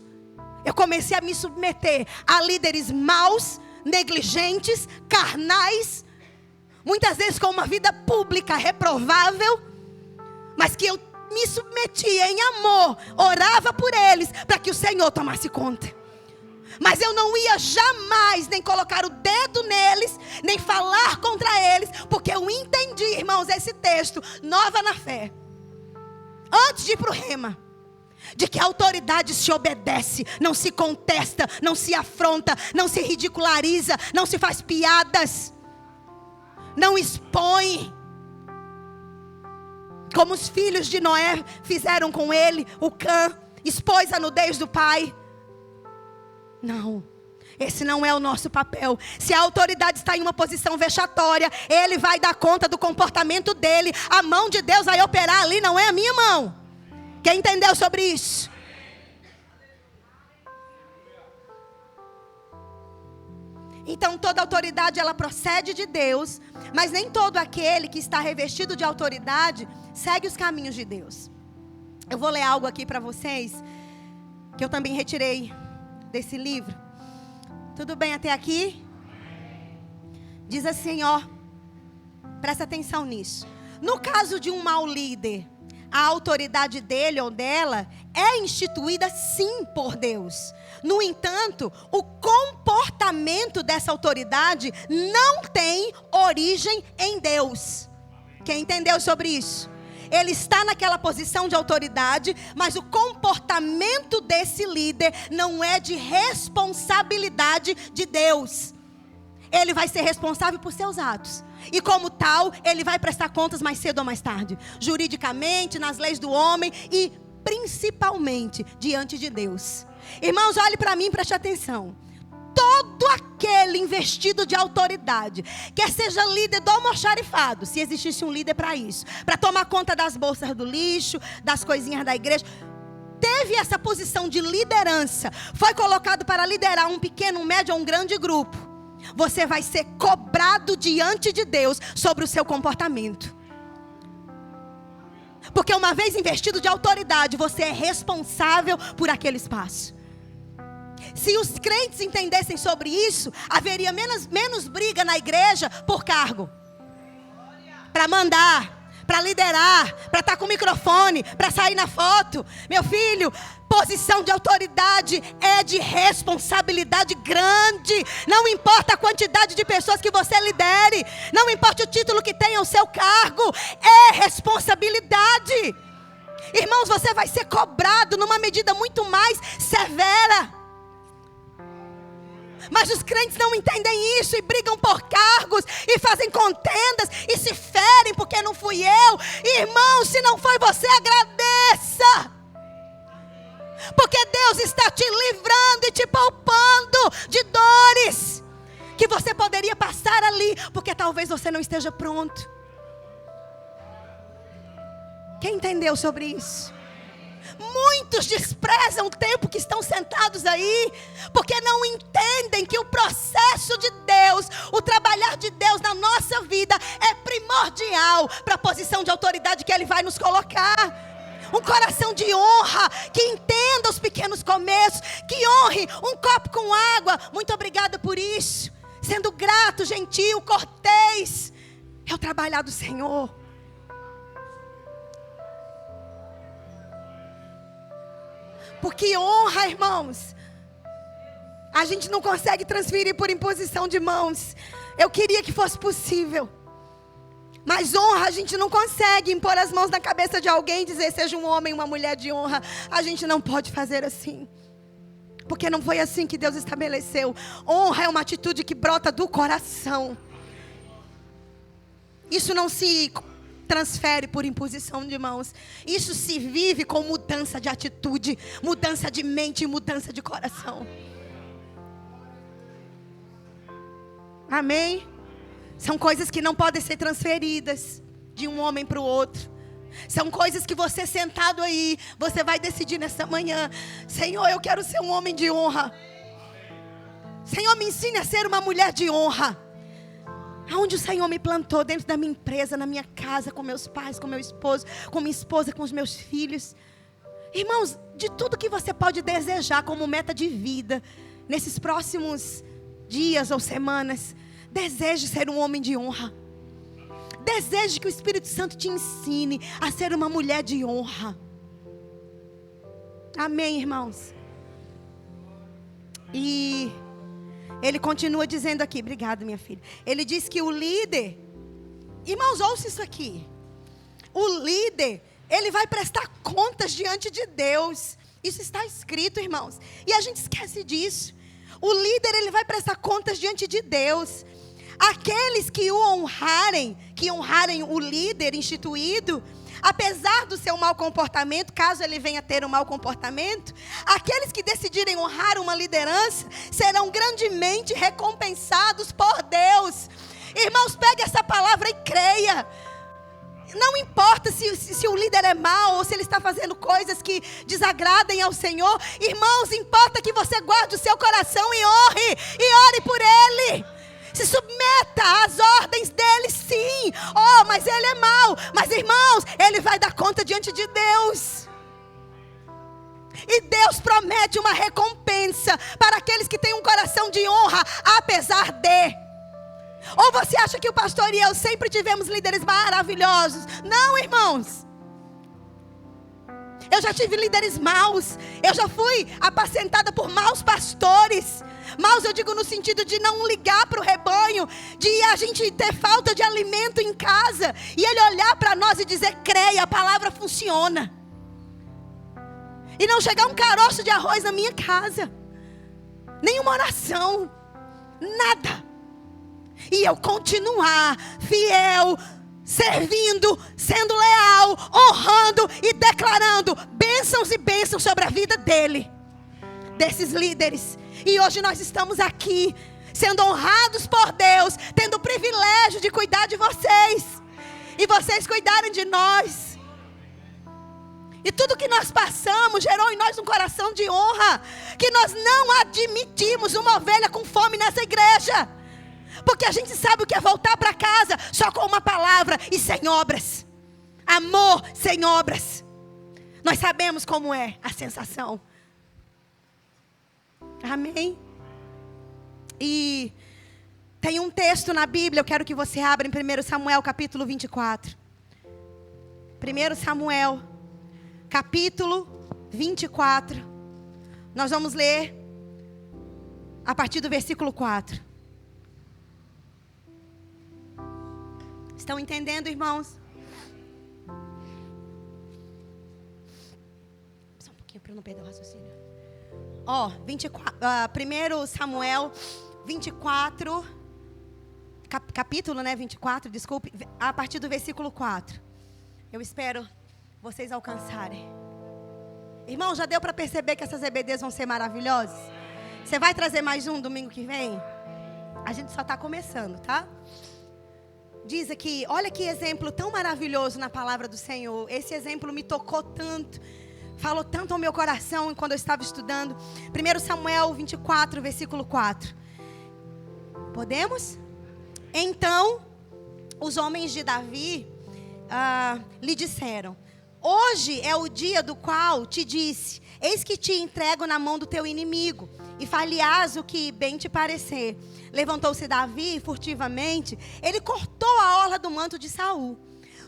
eu comecei a me submeter a líderes maus, negligentes, carnais, muitas vezes com uma vida pública reprovável, mas que eu me submetia em amor, orava por eles, para que o Senhor tomasse conta. Mas eu não ia jamais nem colocar o dedo neles, nem falar contra eles, porque eu entendi, irmãos, esse texto, nova na fé, antes de ir para o rema, de que a autoridade se obedece, não se contesta, não se afronta, não se ridiculariza, não se faz piadas, não expõe, como os filhos de Noé fizeram com ele. O Cã expôs a nudez do pai. Não, esse não é o nosso papel. Se a autoridade está em uma posição vexatória, ele vai dar conta do comportamento dele. A mão de Deus vai operar ali, não é a minha mão. Quem entendeu sobre isso? Então toda autoridade ela procede de Deus, mas nem todo aquele que está revestido de autoridade segue os caminhos de Deus. Eu vou ler algo aqui para vocês, que eu também retirei desse livro. Tudo bem até aqui? Diz assim, presta atenção nisso. No caso de um mau líder, a autoridade dele ou dela é instituída sim por Deus. No entanto, o comportamento comportamento dessa autoridade não tem origem em Deus. Quem entendeu sobre isso? Ele está naquela posição de autoridade, mas o comportamento desse líder não é de responsabilidade de Deus. Ele vai ser responsável por seus atos. E como tal, ele vai prestar contas mais cedo ou mais tarde. Juridicamente, nas leis do homem e principalmente diante de Deus. Irmãos, olhe para mim e preste atenção. Todo aquele investido de autoridade, quer seja líder do almoxarifado, se existisse um líder para isso, para tomar conta das bolsas do lixo, das coisinhas da igreja, teve essa posição de liderança, foi colocado para liderar um pequeno, um médio ou um grande grupo, você vai ser cobrado diante de Deus sobre o seu comportamento. Porque uma vez investido de autoridade, você é responsável por aquele espaço. Se os crentes entendessem sobre isso, haveria menos briga na igreja por cargo. Para mandar, para liderar, para estar com o microfone, para sair na foto. Meu filho, posição de autoridade é de responsabilidade grande. Não importa a quantidade de pessoas que você lidere, não importa o título que tenha o seu cargo, é responsabilidade. Irmãos, você vai ser cobrado numa medida muito mais severa. Mas os crentes não entendem isso e brigam por cargos e fazem contendas e se ferem porque não fui eu. Irmão, se não foi você, agradeça. Porque Deus está te livrando e te poupando de dores que você poderia passar ali, porque talvez você não esteja pronto. Quem entendeu sobre isso? Muitos desprezam o tempo que estão sentados aí, porque não entendem que o processo de Deus, o trabalhar de Deus na nossa vida é primordial para a posição de autoridade que Ele vai nos colocar. Um coração de honra, que entenda os pequenos começos, que honre um copo com água. Muito obrigada por isso. Sendo grato, gentil, cortês. É o trabalhar do Senhor. Porque honra, irmãos, a gente não consegue transferir por imposição de mãos. Eu queria que fosse possível. Mas honra a gente não consegue impor as mãos na cabeça de alguém e dizer seja um homem, uma mulher de honra. A gente não pode fazer assim. Porque não foi assim que Deus estabeleceu. Honra é uma atitude que brota do coração. Isso não se transfere por imposição de mãos. Isso se vive com mudança de atitude, mudança de mente e mudança de coração. Amém? São coisas que não podem ser transferidas de um homem para o outro. São coisas que você sentado aí, você vai decidir nessa manhã. Senhor, eu quero ser um homem de honra. Senhor, me ensine a ser uma mulher de honra. Aonde o Senhor me plantou, dentro da minha empresa, na minha casa, com meus pais, com meu esposo, com minha esposa, com os meus filhos. Irmãos, de tudo que você pode desejar como meta de vida, nesses próximos dias ou semanas, deseje ser um homem de honra. Deseje que o Espírito Santo te ensine a ser uma mulher de honra. Amém, irmãos? E ele continua dizendo aqui, obrigado minha filha. Ele diz que o líder, irmãos, ouça isso aqui. O líder, ele vai prestar contas diante de Deus. Isso está escrito, irmãos. E a gente esquece disso. O líder, ele vai prestar contas diante de Deus. Aqueles que o honrarem, que honrarem o líder instituído, apesar do seu mau comportamento, caso ele venha ter um mau comportamento, aqueles que decidirem honrar uma liderança serão grandemente recompensados por Deus. Irmãos, pegue essa palavra e creia. Não importa se o líder é mau ou se ele está fazendo coisas que desagradem ao Senhor. Irmãos, importa que você guarde o seu coração e ore por ele. Se submeta às ordens dele, sim. Oh, mas ele é mau. Mas irmãos, ele vai dar conta diante de Deus. E Deus promete uma recompensa para aqueles que têm um coração de honra, apesar de. Ou você acha que o pastor e eu sempre tivemos líderes maravilhosos? Não, irmãos. Eu já tive líderes maus. Eu já fui apacentada por maus pastores, Irmãos, eu digo no sentido de não ligar para o rebanho, de a gente ter falta de alimento em casa, e Ele olhar para nós e dizer: creia, a palavra funciona. E não chegar um caroço de arroz na minha casa, nenhuma oração, nada. E eu continuar fiel, servindo, sendo leal, honrando e declarando bênçãos e bênçãos sobre a vida dele, desses líderes. E hoje nós estamos aqui, sendo honrados por Deus, tendo o privilégio de cuidar de vocês, e vocês cuidarem de nós. E tudo que nós passamos gerou em nós um coração de honra, que nós não admitimos uma ovelha com fome nessa igreja, porque a gente sabe o que é voltar para casa só com uma palavra e sem obras. Amor sem obras. Nós sabemos como é a sensação. Amém? E tem um texto na Bíblia, eu quero que você abra em 1 Samuel capítulo 24. 1 Samuel capítulo 24. Nós vamos ler a partir do versículo 4. Estão entendendo, irmãos? Só um pouquinho para eu não perder o raciocínio. 1 Samuel 24, capítulo 24, desculpe, a partir do versículo 4. Eu espero vocês alcançarem. Irmão, já deu para perceber que essas EBDs vão ser maravilhosas? Você vai trazer mais um domingo que vem? A gente só está começando, tá? Diz aqui, olha que exemplo tão maravilhoso na palavra do Senhor. Esse exemplo me tocou tanto, falou tanto ao meu coração quando eu estava estudando. 1 Samuel 24, versículo 4. Podemos? Então, os homens de Davi lhe disseram: hoje é o dia do qual te disse: eis que te entrego na mão do teu inimigo, e far-lhe-ás o que bem te parecer. Levantou-se Davi e furtivamente ele cortou a orla do manto de Saul.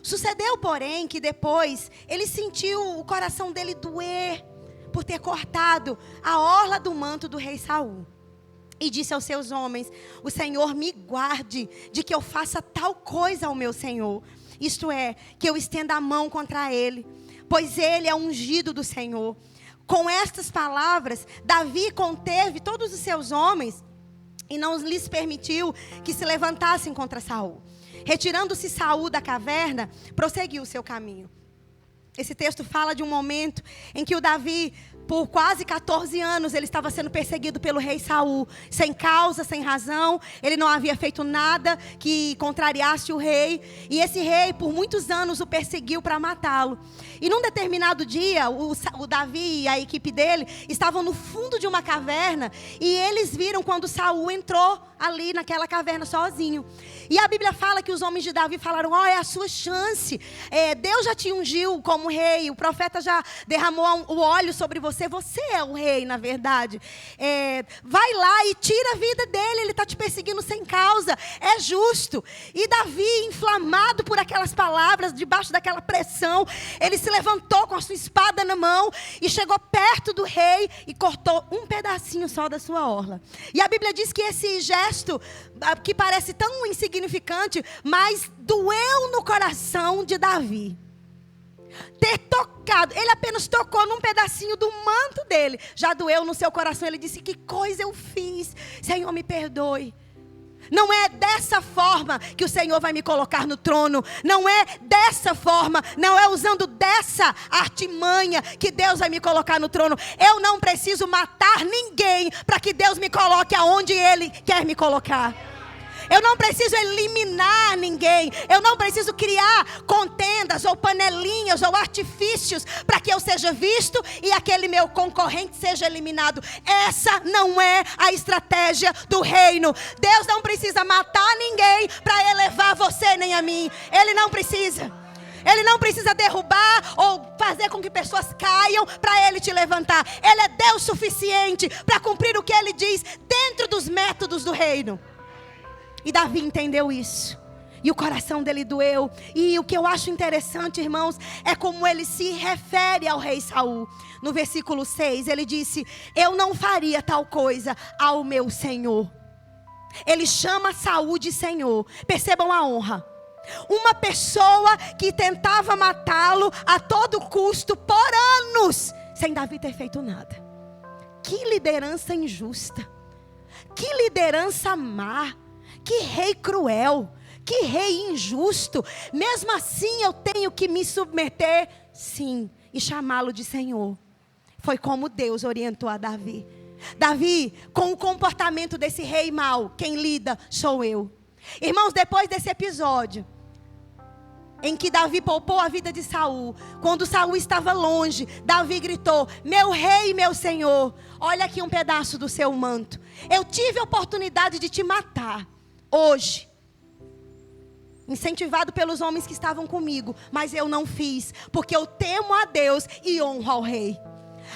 Sucedeu, porém, que depois ele sentiu o coração dele doer por ter cortado a orla do manto do rei Saul. E disse aos seus homens: o Senhor me guarde de que eu faça tal coisa ao meu senhor, isto é, que eu estenda a mão contra ele, pois ele é ungido do Senhor. Com estas palavras, Davi conteve todos os seus homens e não lhes permitiu que se levantassem contra Saul. Retirando-se Saul da caverna, prosseguiu o seu caminho. Esse texto fala de um momento em que o Davi, por quase 14 anos, ele estava sendo perseguido pelo rei Saul, sem causa, sem razão. Ele não havia feito nada que contrariasse o rei, e esse rei por muitos anos o perseguiu para matá-lo. E num determinado dia, o Davi e a equipe dele estavam no fundo de uma caverna, e eles viram quando Saul entrou ali naquela caverna sozinho. E a Bíblia fala que os homens de Davi falaram: é a sua chance, Deus já te ungiu como rei, o profeta já derramou o óleo sobre você, você é o rei na verdade, vai lá e tira a vida dele, ele está te perseguindo sem causa, é justo. E Davi, inflamado por aquelas palavras, debaixo daquela pressão, ele se levantou com a sua espada na mão e chegou perto do rei e cortou um pedacinho só da sua orla. E a Bíblia diz que esse gesto, que parece tão insignificante, mas doeu no coração de Davi. Ter tocado, ele apenas tocou num pedacinho do manto dele, já doeu no seu coração. Ele disse: que coisa eu fiz, Senhor, me perdoe. Não é dessa forma que o Senhor vai me colocar no trono. Não é dessa forma, não é usando dessa artimanha que Deus vai me colocar no trono. Eu não preciso matar ninguém para que Deus me coloque aonde Ele quer me colocar. Eu não preciso eliminar ninguém. Eu não preciso criar contendas ou panelinhas ou artifícios para que eu seja visto e aquele meu concorrente seja eliminado. Essa não é a estratégia do reino. Deus não precisa matar ninguém para elevar você nem a mim. Ele não precisa. Ele não precisa derrubar ou fazer com que pessoas caiam para Ele te levantar. Ele é Deus suficiente para cumprir o que Ele diz dentro dos métodos do reino. E Davi entendeu isso. E o coração dele doeu. E o que eu acho interessante, irmãos, é como ele se refere ao rei Saul. No versículo 6, ele disse: eu não faria tal coisa ao meu senhor. Ele chama Saul de senhor. Percebam a honra. Uma pessoa que tentava matá-lo a todo custo por anos, sem Davi ter feito nada. Que liderança injusta. Que liderança má. Que rei cruel. Que rei injusto. Mesmo assim eu tenho que me submeter, sim, e chamá-lo de Senhor. Foi como Deus orientou a Davi. Davi, com o comportamento desse rei mau, quem lida sou eu. Irmãos, depois desse episódio em que Davi poupou a vida de Saul, quando Saul estava longe, Davi gritou: meu rei e meu senhor, olha aqui um pedaço do seu manto. Eu tive a oportunidade de te matar hoje, incentivado pelos homens que estavam comigo, mas eu não fiz, porque eu temo a Deus e honro ao rei.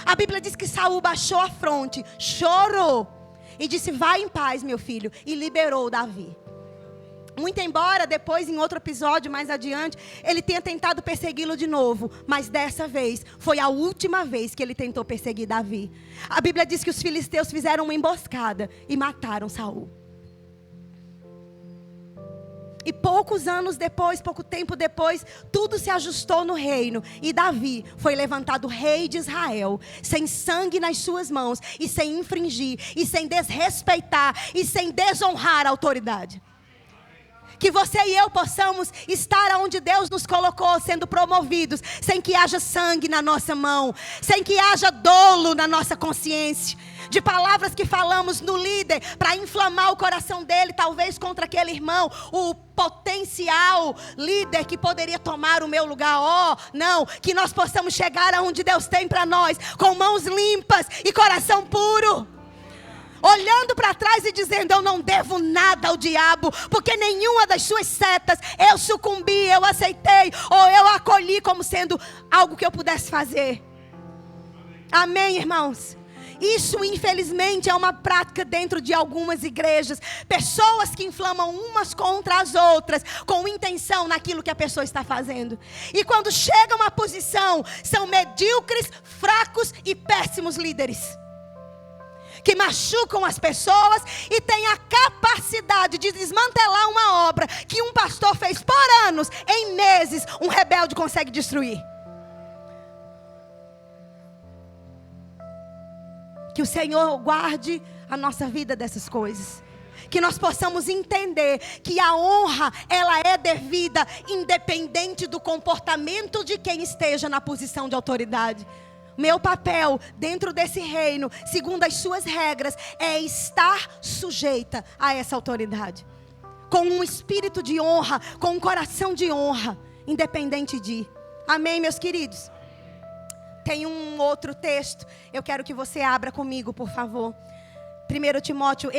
A Bíblia diz que Saul baixou a fronte, chorou e disse: vai em paz, meu filho, e liberou Davi. Muito embora depois, em outro episódio mais adiante, ele tenha tentado persegui-lo de novo, mas dessa vez foi a última vez que ele tentou perseguir Davi. A Bíblia diz que os filisteus fizeram uma emboscada e mataram Saul. E poucos anos depois, pouco tempo depois, tudo se ajustou no reino. E Davi foi levantado rei de Israel, sem sangue nas suas mãos, e sem infringir, e sem desrespeitar, e sem desonrar a autoridade. Que você e eu possamos estar onde Deus nos colocou, sendo promovidos, sem que haja sangue na nossa mão, sem que haja dolo na nossa consciência, de palavras que falamos no líder, para inflamar o coração dele, talvez contra aquele irmão, o potencial líder que poderia tomar o meu lugar. Não, que nós possamos chegar aonde Deus tem para nós, com mãos limpas e coração puro, olhando para trás e dizendo: eu não devo nada ao diabo, porque nenhuma das suas setas eu sucumbi, eu aceitei, ou eu acolhi como sendo algo que eu pudesse fazer. Amém, irmãos? Isso, infelizmente, é uma prática dentro de algumas igrejas. Pessoas que inflamam umas contra as outras, com intenção naquilo que a pessoa está fazendo. E quando chegam a posição, são medíocres, fracos e péssimos líderes, que machucam as pessoas e têm a capacidade de desmantelar uma obra que um pastor fez por anos. Em meses, um rebelde consegue destruir. Que o Senhor guarde a nossa vida dessas coisas. Que nós possamos entender que a honra, ela é devida independente do comportamento de quem esteja na posição de autoridade. Meu papel dentro desse reino, segundo as suas regras, é estar sujeita a essa autoridade. Com um espírito de honra, com um coração de honra, independente de. Amém, meus queridos? Tem um outro texto, eu quero que você abra comigo, por favor. 1 Timóteo,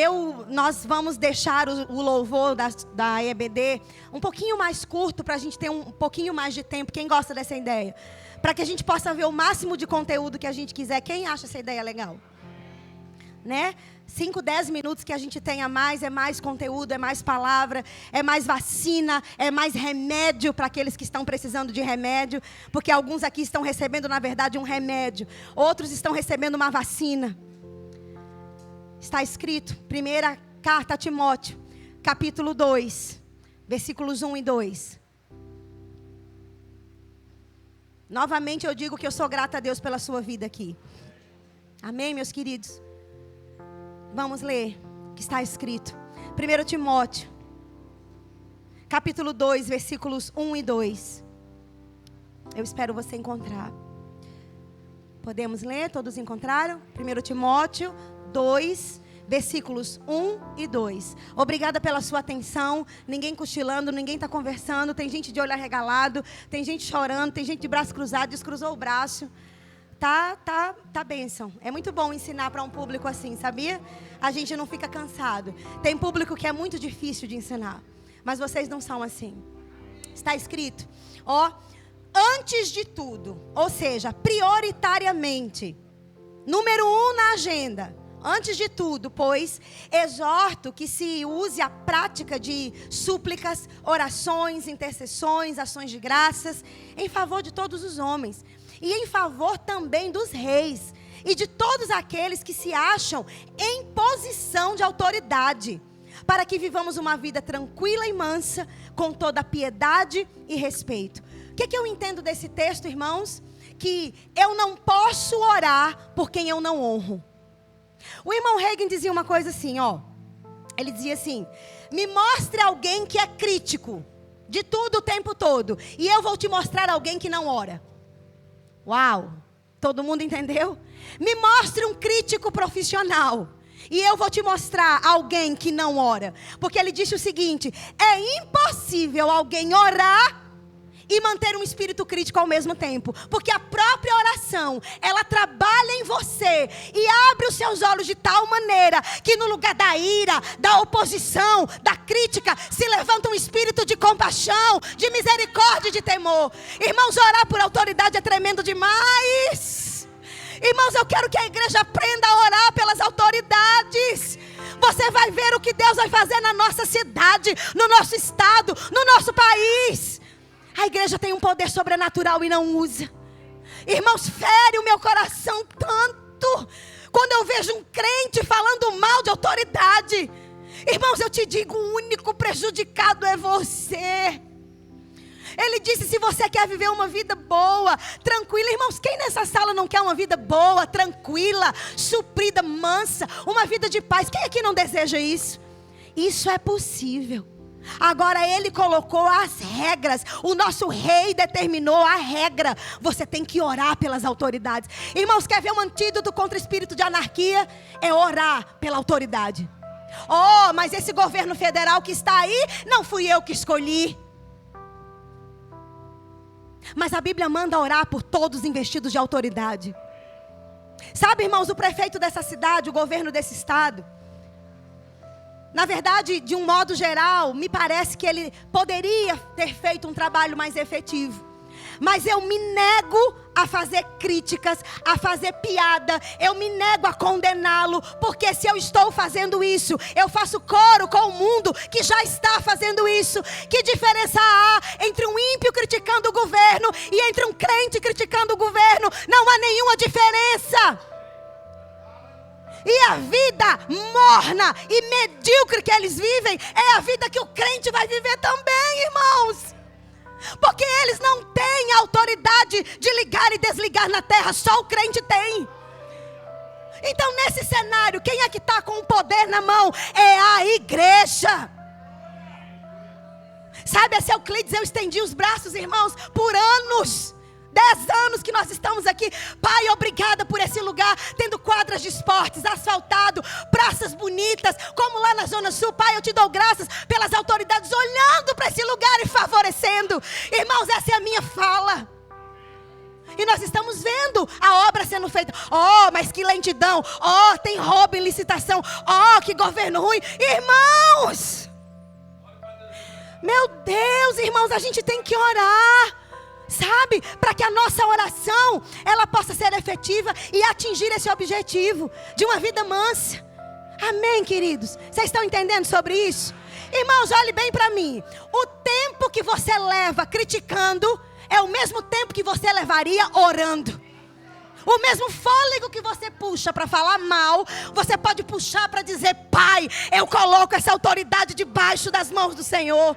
nós vamos deixar o louvor da EBD um pouquinho mais curto, para a gente ter um pouquinho mais de tempo. Quem gosta dessa ideia? Para que a gente possa ver o máximo de conteúdo que a gente quiser. Quem acha essa ideia legal? Né? 5, 10 minutos que a gente tenha mais, é mais conteúdo, é mais palavra, é mais vacina, é mais remédio para aqueles que estão precisando de remédio, porque alguns aqui estão recebendo, na verdade, um remédio, outros estão recebendo uma vacina. Está escrito, primeira carta a Timóteo, capítulo 2, versículos 1 e 2. Novamente eu digo que eu sou grata a Deus pela sua vida aqui. Amém, meus queridos? Vamos ler o que está escrito. 1 Timóteo, capítulo 2, versículos 1 e 2. Eu espero você encontrar. Podemos ler? Todos encontraram? 1 Timóteo 2, versículos 1 e 2. Obrigada pela sua atenção. Ninguém cochilando, ninguém está conversando. Tem gente de olho arregalado, tem gente chorando, tem gente de braço cruzado, descruzou o braço. Tá bênção. É muito bom ensinar para um público assim, sabia? A gente não fica cansado. Tem público que é muito difícil de ensinar, mas vocês não são assim. Está escrito, antes de tudo, ou seja, prioritariamente, número 1 na agenda, Antes de tudo, pois, exorto que se use a prática de súplicas, orações, intercessões, ações de graças, em favor de todos os homens, e em favor também dos reis, e de todos aqueles que se acham em posição de autoridade, para que vivamos uma vida tranquila e mansa, com toda piedade e respeito. O que eu entendo desse texto, irmãos? Que eu não posso orar por quem eu não honro. O irmão Hagin dizia uma coisa assim, ó. Ele dizia assim: me mostre alguém que é crítico de tudo o tempo todo, e eu vou te mostrar alguém que não ora. Uau! Todo mundo entendeu? Me mostre um crítico profissional, e eu vou te mostrar alguém que não ora. Porque ele disse o seguinte: é impossível alguém orar e manter um espírito crítico ao mesmo tempo. Porque a própria oração, ela trabalha em você e abre os seus olhos de tal maneira que no lugar da ira, da oposição, da crítica, se levanta um espírito de compaixão, de misericórdia e de temor. Irmãos, orar por autoridade é tremendo demais. Irmãos, eu quero que a igreja aprenda a orar pelas autoridades. Você vai ver o que Deus vai fazer na nossa cidade, no nosso estado, no nosso país. A igreja tem um poder sobrenatural e não usa. Irmãos, fere o meu coração tanto quando eu vejo um crente falando mal de autoridade. Irmãos, eu te digo, o único prejudicado é você. Ele disse: se você quer viver uma vida boa, tranquila. Irmãos, quem nessa sala não quer uma vida boa, tranquila, suprida, mansa, uma vida de paz? Quem aqui não deseja isso? Isso é possível. Agora ele colocou as regras. O nosso rei determinou a regra. Você tem que orar pelas autoridades. Irmãos, quer ver um antídoto contra o espírito de anarquia? É orar pela autoridade. Oh, mas esse governo federal que está aí, não fui eu que escolhi. Mas a Bíblia manda orar por todos investidos de autoridade. Sabe, irmãos, o prefeito dessa cidade, o governo desse estado, na verdade, de um modo geral, me parece que ele poderia ter feito um trabalho mais efetivo. Mas eu me nego a fazer críticas, a fazer piada. Eu me nego a condená-lo. Porque se eu estou fazendo isso, eu faço coro com o mundo que já está fazendo isso. Que diferença há entre um ímpio criticando o governo e entre um crente criticando o governo? Não há nenhuma diferença. E a vida morna e medíocre que eles vivem é a vida que o crente vai viver também, irmãos. Porque eles não têm autoridade de ligar e desligar na terra, só o crente tem. Então, nesse cenário, quem é que está com o poder na mão? É a igreja. Sabe, a seu Euclides, eu estendi os braços, irmãos, por anos. 10 anos que nós estamos aqui. Pai, obrigada por esse lugar, tendo quadras de esportes, asfaltado, praças bonitas, como lá na Zona Sul. Pai, eu te dou graças pelas autoridades olhando para esse lugar e favorecendo. Irmãos, essa é a minha fala. E nós estamos vendo a obra sendo feita. Oh, mas que lentidão. Oh, tem roubo em licitação. Oh, que governo ruim. Irmãos, meu Deus, irmãos, a gente tem que orar. Sabe, para que a nossa oração ela possa ser efetiva e atingir esse objetivo de uma vida mansa. Amém, queridos? Vocês estão entendendo sobre isso? Irmãos, olhe bem para mim. O tempo que você leva criticando é o mesmo tempo que você levaria orando. O mesmo fôlego que você puxa para falar mal, você pode puxar para dizer: Pai, eu coloco essa autoridade debaixo das mãos do Senhor.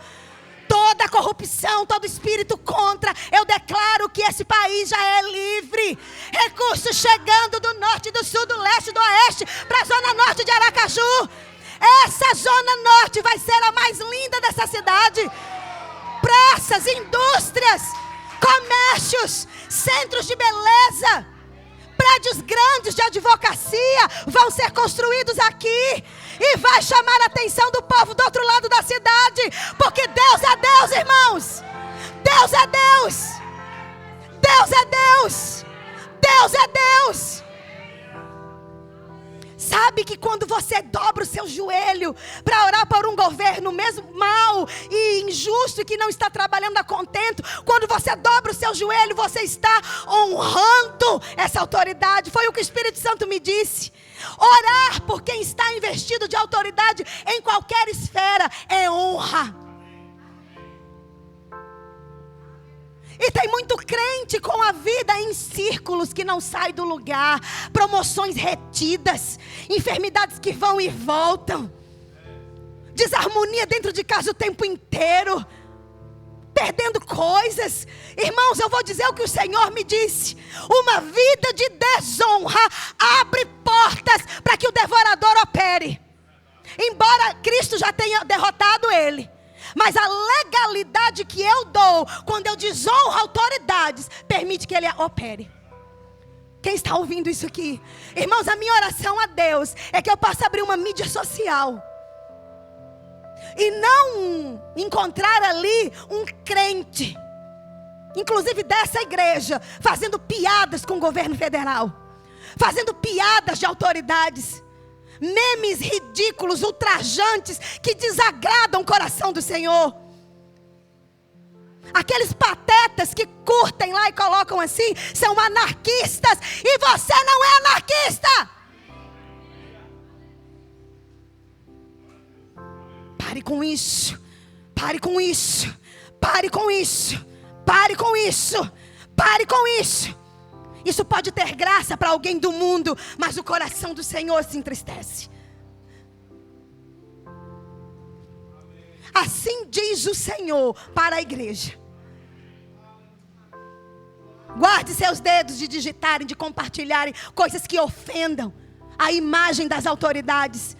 Toda corrupção, todo espírito contra, eu declaro que esse país já é livre. Recursos chegando do norte, do sul, do leste, do oeste, para a zona norte de Aracaju. Essa zona norte vai ser a mais linda dessa cidade. Praças, indústrias, comércios, centros de beleza, prédios grandes de advocacia vão ser construídos aqui. E vai chamar a atenção do povo do outro lado da cidade. Porque Deus é Deus, irmãos. Deus é Deus. Deus é Deus. Deus é Deus. Sabe que quando você dobra o seu joelho para orar por um governo mesmo mau e injusto e que não está trabalhando a contento, quando você dobra o seu joelho, você está honrando essa autoridade. Foi o que o Espírito Santo me disse. Orar por quem está investido de autoridade em qualquer esfera é honra. E tem muito crente com a vida em círculos que não sai do lugar, promoções retidas, enfermidades que vão e voltam, desarmonia dentro de casa o tempo inteiro, perdendo coisas. Irmãos, eu vou dizer o que o Senhor me disse: uma vida de desonra abre portas para que o devorador opere. Embora Cristo já tenha derrotado ele, mas a legalidade que eu dou quando eu desonro autoridades permite que ele opere. Quem está ouvindo isso aqui? Irmãos, a minha oração a Deus é que eu possa abrir uma mídia social e não encontrar ali um crente, inclusive dessa igreja, fazendo piadas com o governo federal, fazendo piadas de autoridades, memes ridículos, ultrajantes, que desagradam o coração do Senhor. Aqueles patetas que curtem lá e colocam assim, são anarquistas, e você não é anarquista. Pare com isso, pare com isso, pare com isso, pare com isso, pare com isso. Isso pode ter graça para alguém do mundo, mas o coração do Senhor se entristece. Assim diz o Senhor para a igreja. Guarde seus dedos de digitarem, de compartilharem coisas que ofendam a imagem das autoridades,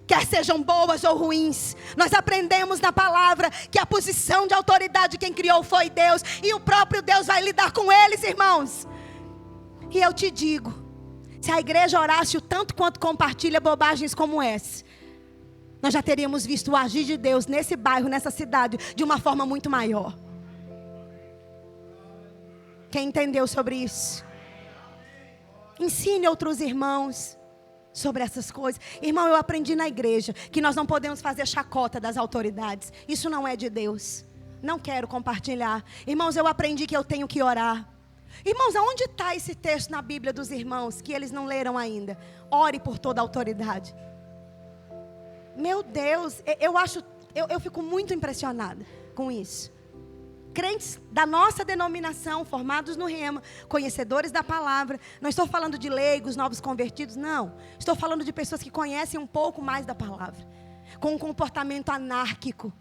quer sejam boas ou ruins. Nós aprendemos na palavra que a posição de autoridade quem criou foi Deus, e o próprio Deus vai lidar com eles, irmãos. E eu te digo, se a igreja orasse o tanto quanto compartilha bobagens como essa, nós já teríamos visto o agir de Deus nesse bairro, nessa cidade, de uma forma muito maior. Quem entendeu sobre isso? Ensine outros irmãos sobre essas coisas. Irmão, eu aprendi na igreja que nós não podemos fazer chacota das autoridades. Isso não é de Deus. Não quero compartilhar. Irmãos, eu aprendi que eu tenho que orar. Irmãos, aonde está esse texto na Bíblia dos irmãos que eles não leram ainda? Ore por toda a autoridade. Meu Deus, eu fico muito impressionada com isso. Crentes da nossa denominação, formados no Rema, conhecedores da palavra. Não estou falando de leigos, novos convertidos, não. Estou falando de pessoas que conhecem um pouco mais da palavra, com um comportamento anárquico,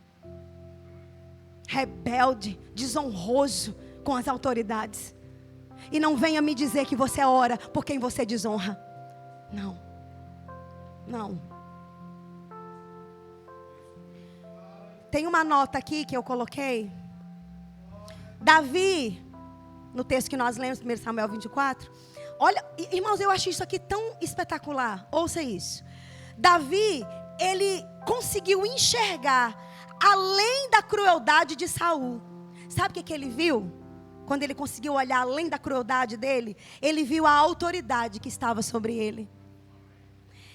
rebelde, desonroso com as autoridades. E não venha me dizer que você ora por quem você desonra. Não. Não. Tem uma nota aqui que eu coloquei. Davi, no texto que nós lemos, 1 Samuel 24. Olha, irmãos, eu acho isso aqui tão espetacular. Ouça isso. Davi, ele conseguiu enxergar além da crueldade de Saul. Sabe o que ele viu? Quando ele conseguiu olhar além da crueldade dele, ele viu a autoridade que estava sobre ele.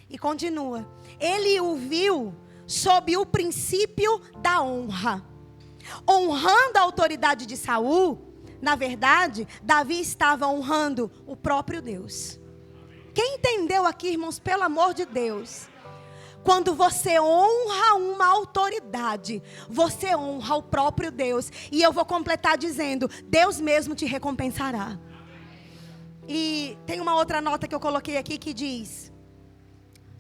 E continua. Ele o viu sob o princípio da honra. Honrando a autoridade de Saul, na verdade, Davi estava honrando o próprio Deus. Quem entendeu aqui, irmãos, pelo amor de Deus? Quando você honra uma autoridade, você honra o próprio Deus. E eu vou completar dizendo, Deus mesmo te recompensará. E tem uma outra nota que eu coloquei aqui que diz,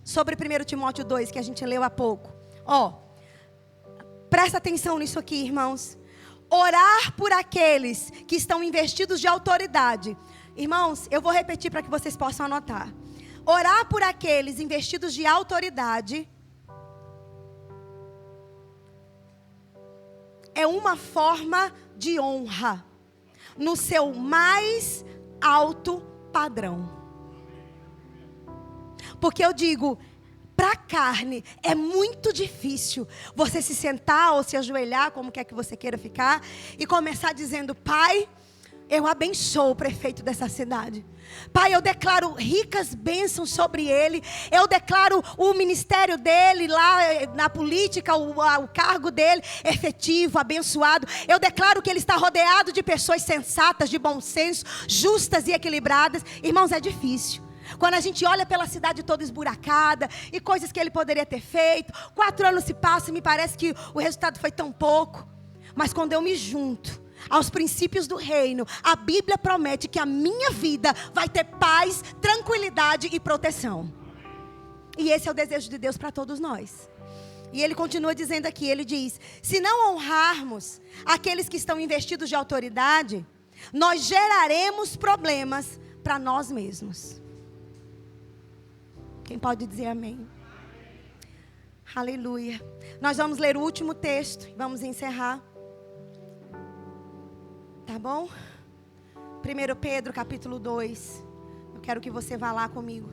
sobre 1 Timóteo 2, que a gente leu há pouco. Presta atenção nisso aqui, irmãos. Orar por aqueles que estão investidos de autoridade. Irmãos, eu vou repetir para que vocês possam anotar. Orar por aqueles investidos de autoridade é uma forma de honra no seu mais alto padrão. Porque eu digo, para a carne é muito difícil você se sentar ou se ajoelhar, como quer que você queira ficar, e começar dizendo, Pai, eu abençoo o prefeito dessa cidade. Pai, eu declaro ricas bênçãos sobre ele. Eu declaro o ministério dele lá na política, o cargo dele efetivo, abençoado. Eu declaro que ele está rodeado de pessoas sensatas, de bom senso, justas e equilibradas. Irmãos, é difícil. Quando a gente olha pela cidade toda esburacada e coisas que ele poderia ter feito, 4 anos se passam e me parece que o resultado foi tão pouco. Mas quando eu me junto aos princípios do reino, a Bíblia promete que a minha vida vai ter paz, tranquilidade e proteção. E esse é o desejo de Deus para todos nós. E ele continua dizendo aqui, ele diz: se não honrarmos aqueles que estão investidos de autoridade, nós geraremos problemas para nós mesmos. Quem pode dizer amém? Aleluia. Nós vamos ler o último texto e vamos encerrar. Tá bom? 1 Pedro capítulo 2. Eu quero que você vá lá comigo.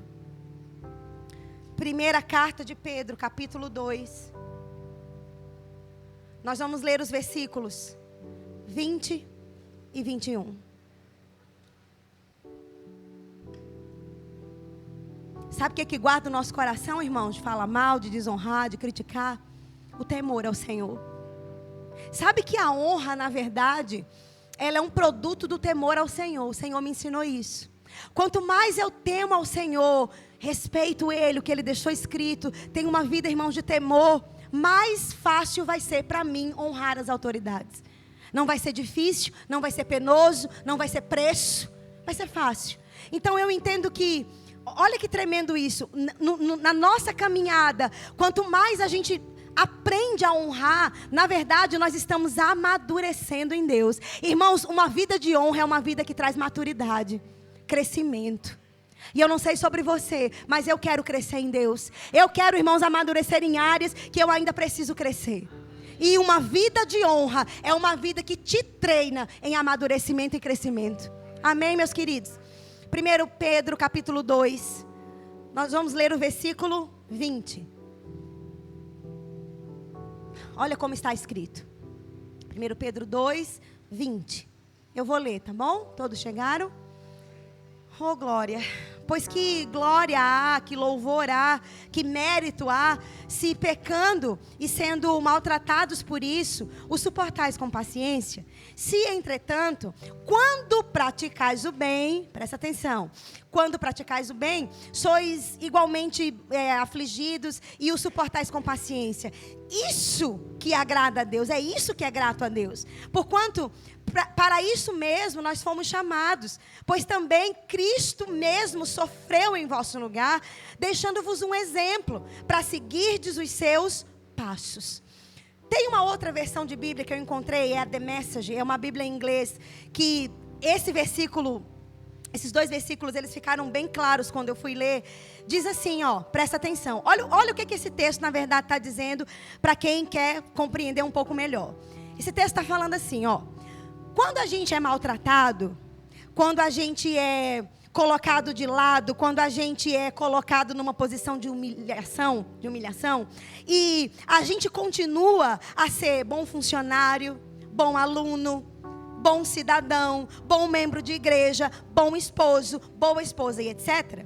Primeira carta de Pedro, capítulo 2. Nós vamos ler os versículos 20 e 21. Sabe o que é que guarda o nosso coração, irmãos? De falar mal, de desonrar, de criticar? O temor ao Senhor. Sabe que a honra, na verdade, ela é um produto do temor ao Senhor. O Senhor me ensinou isso. Quanto mais eu temo ao Senhor, respeito Ele, o que Ele deixou escrito, tenho uma vida, irmãos, de temor, mais fácil vai ser para mim honrar as autoridades. Não vai ser difícil, não vai ser penoso, não vai ser preço, vai ser fácil. Então eu entendo que, olha que tremendo isso, na nossa caminhada, quanto mais a gente aprende a honrar, na verdade nós estamos amadurecendo em Deus. Irmãos, uma vida de honra é uma vida que traz maturidade, crescimento. E eu não sei sobre você, mas eu quero crescer em Deus. Eu quero, irmãos, amadurecer em áreas que eu ainda preciso crescer. E uma vida de honra é uma vida que te treina em amadurecimento e crescimento. Amém, meus queridos? 1 Pedro capítulo 2. Nós vamos ler o versículo 20. Olha como está escrito. 1 Pedro 2, 20. Eu vou ler, tá bom? Todos chegaram? Oh, glória. Pois que glória há, que louvor há, que mérito há, se pecando e sendo maltratados por isso, o suportais com paciência. Se, entretanto, quando praticais o bem, presta atenção, quando praticais o bem, sois igualmente afligidos e o suportais com paciência. Isso que agrada a Deus, é isso que é grato a Deus. Porquanto, para isso mesmo nós fomos chamados, pois também Cristo mesmo sofreu em vosso lugar, deixando-vos um exemplo, para seguirdes os seus passos. Tem uma outra versão de Bíblia que eu encontrei, é a The Message, é uma Bíblia em inglês, que esses 2 versículos, eles ficaram bem claros quando eu fui ler. Diz assim, ó, presta atenção. Olha o que esse texto, na verdade, está dizendo, para quem quer compreender um pouco melhor. Esse texto está falando assim, ó. Quando a gente é maltratado, quando a gente é colocado de lado, quando a gente é colocado numa posição de humilhação, e a gente continua a ser bom funcionário, bom aluno, bom cidadão, bom membro de igreja, bom esposo, boa esposa e etc.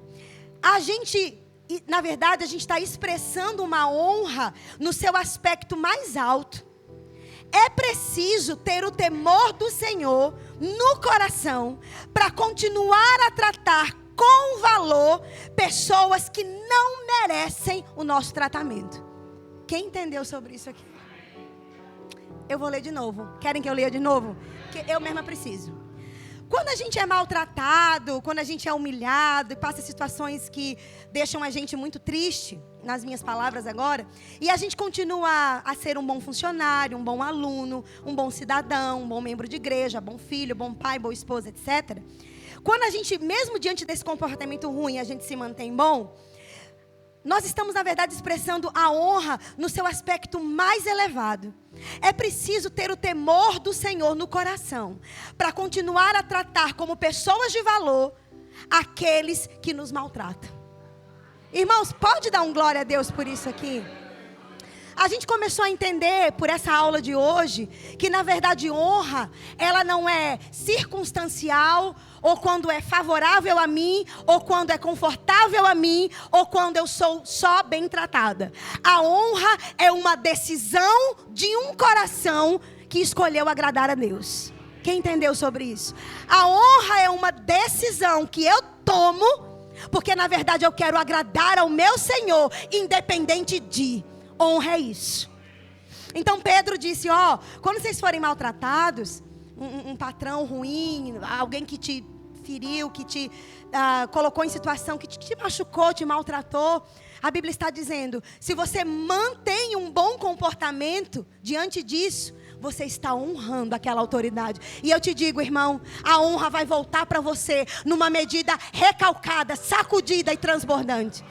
Na verdade, a gente está expressando uma honra no seu aspecto mais alto. É preciso ter o temor do Senhor no coração para continuar a tratar com valor pessoas que não merecem o nosso tratamento. Quem entendeu sobre isso aqui? Eu vou ler de novo. Querem que eu leia de novo? Que eu mesma preciso. Quando a gente é maltratado, quando a gente é humilhado e passa situações que deixam a gente muito triste, nas minhas palavras agora, e a gente continua a ser um bom funcionário, um bom aluno, um bom cidadão, um bom membro de igreja, bom filho, bom pai, boa esposa, etc. Quando a gente, mesmo diante desse comportamento ruim, a gente se mantém bom, nós estamos, na verdade, expressando a honra no seu aspecto mais elevado. É preciso ter o temor do Senhor no coração, para continuar a tratar como pessoas de valor aqueles que nos maltratam. Irmãos, pode dar um glória a Deus por isso aqui? A gente começou a entender por essa aula de hoje que, na verdade, honra, ela não é circunstancial, ou quando é favorável a mim, ou quando é confortável a mim, ou quando eu sou só bem tratada. A honra é uma decisão de um coração que escolheu agradar a Deus. Quem entendeu sobre isso? A honra é uma decisão que eu tomo Porque na verdade eu quero agradar ao meu Senhor, independente de. Honra é isso. Então Pedro disse, quando vocês forem maltratados, um patrão ruim, alguém que te feriu, que te colocou em situação, que te machucou, te maltratou, a Bíblia está dizendo, se você mantém um bom comportamento diante disso, você está honrando aquela autoridade. E eu te digo, irmão, a honra vai voltar para você numa medida recalcada, sacudida e transbordante.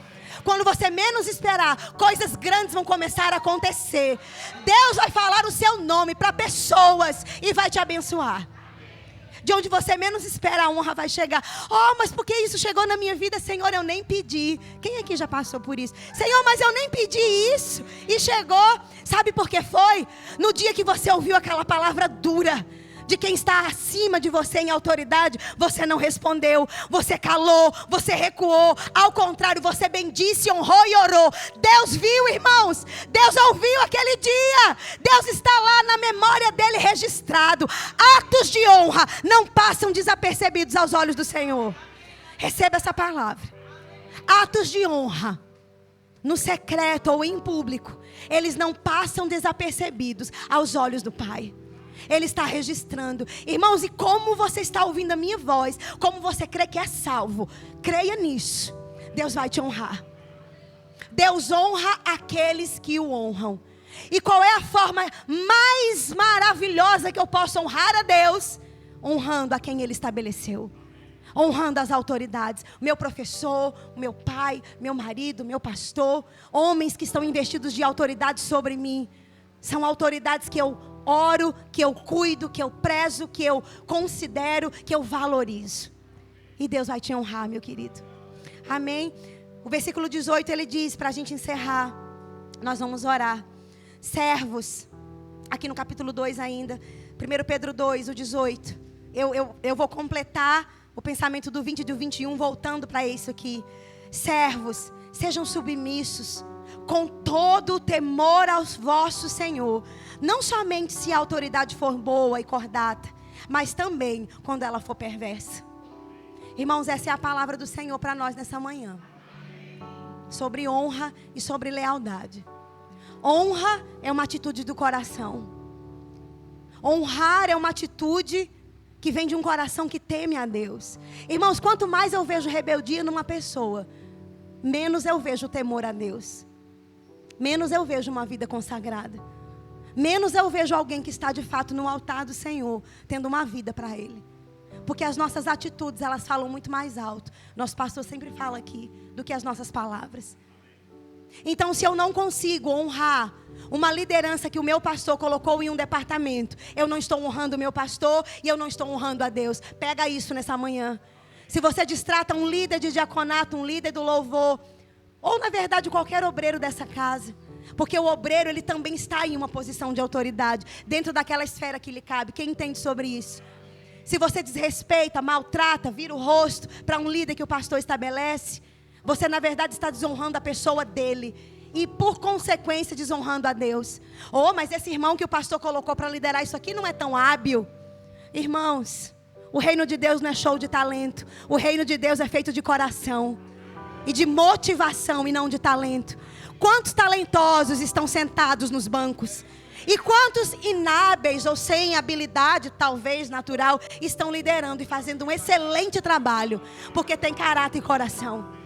Quando você menos esperar, coisas grandes vão começar a acontecer. Deus vai falar o seu nome para pessoas e vai te abençoar. De onde você menos espera, a honra vai chegar. Mas por que isso chegou na minha vida? Senhor, eu nem pedi. Quem aqui já passou por isso? Senhor, mas eu nem pedi isso. E chegou. Sabe por que foi? No dia que você ouviu aquela palavra dura de quem está acima de você em autoridade, você não respondeu, você calou, você recuou. Ao contrário, você bendisse, honrou e orou. Deus viu, irmãos. Deus ouviu aquele dia. Deus está lá na memória dele registrado. Atos de honra não passam desapercebidos aos olhos do Senhor. Receba essa palavra. Atos de honra, no secreto ou em público, eles não passam desapercebidos aos olhos do Pai. Ele está registrando. Irmãos, e como você está ouvindo a minha voz, como você crê que é salvo, creia nisso. Deus vai te honrar. Deus honra aqueles que o honram. E qual é a forma mais maravilhosa que eu posso honrar a Deus? Honrando a quem Ele estabeleceu. Honrando as autoridades. Meu professor, meu pai, meu marido, meu pastor. Homens que estão investidos de autoridade sobre mim. São autoridades que eu oro, que eu cuido, que eu prezo, que eu considero, que eu valorizo. E Deus vai te honrar, meu querido. Amém? O versículo 18 ele diz, para a gente encerrar, nós vamos orar. Servos, aqui no capítulo 2 ainda, 1 Pedro 2, o 18. Eu vou completar o pensamento do 20 e do 21, voltando para isso aqui. Servos, sejam submissos, com todo o temor ao vosso Senhor, não somente se a autoridade for boa e cordata, mas também quando ela for perversa. Irmãos, essa é a palavra do Senhor para nós nessa manhã, sobre honra e sobre lealdade. Honra é uma atitude do coração. Honrar é uma atitude que vem de um coração que teme a Deus. Irmãos, quanto mais eu vejo rebeldia numa pessoa, menos eu vejo temor a Deus. Menos eu vejo uma vida consagrada. Menos eu vejo alguém que está de fato no altar do Senhor, tendo uma vida para Ele. Porque as nossas atitudes, elas falam muito mais alto. Nosso pastor sempre fala aqui, do que as nossas palavras. Então, se eu não consigo honrar uma liderança que o meu pastor colocou em um departamento, eu não estou honrando o meu pastor e eu não estou honrando a Deus. Pega isso nessa manhã. Se você destrata um líder de diaconato, um líder do louvor, ou na verdade qualquer obreiro dessa casa, porque o obreiro ele também está em uma posição de autoridade, dentro daquela esfera que lhe cabe. Quem entende sobre isso? Se você desrespeita, maltrata, vira o rosto para um líder que o pastor estabelece, você na verdade está desonrando a pessoa dele e por consequência desonrando a Deus. Mas esse irmão que o pastor colocou para liderar isso aqui não é tão hábil. Irmãos, o reino de Deus não é show de talento. O reino de Deus é feito de coração e de motivação e não de talento. Quantos talentosos estão sentados nos bancos? E quantos inábeis ou sem habilidade, talvez natural, estão liderando e fazendo um excelente trabalho, porque tem caráter e coração.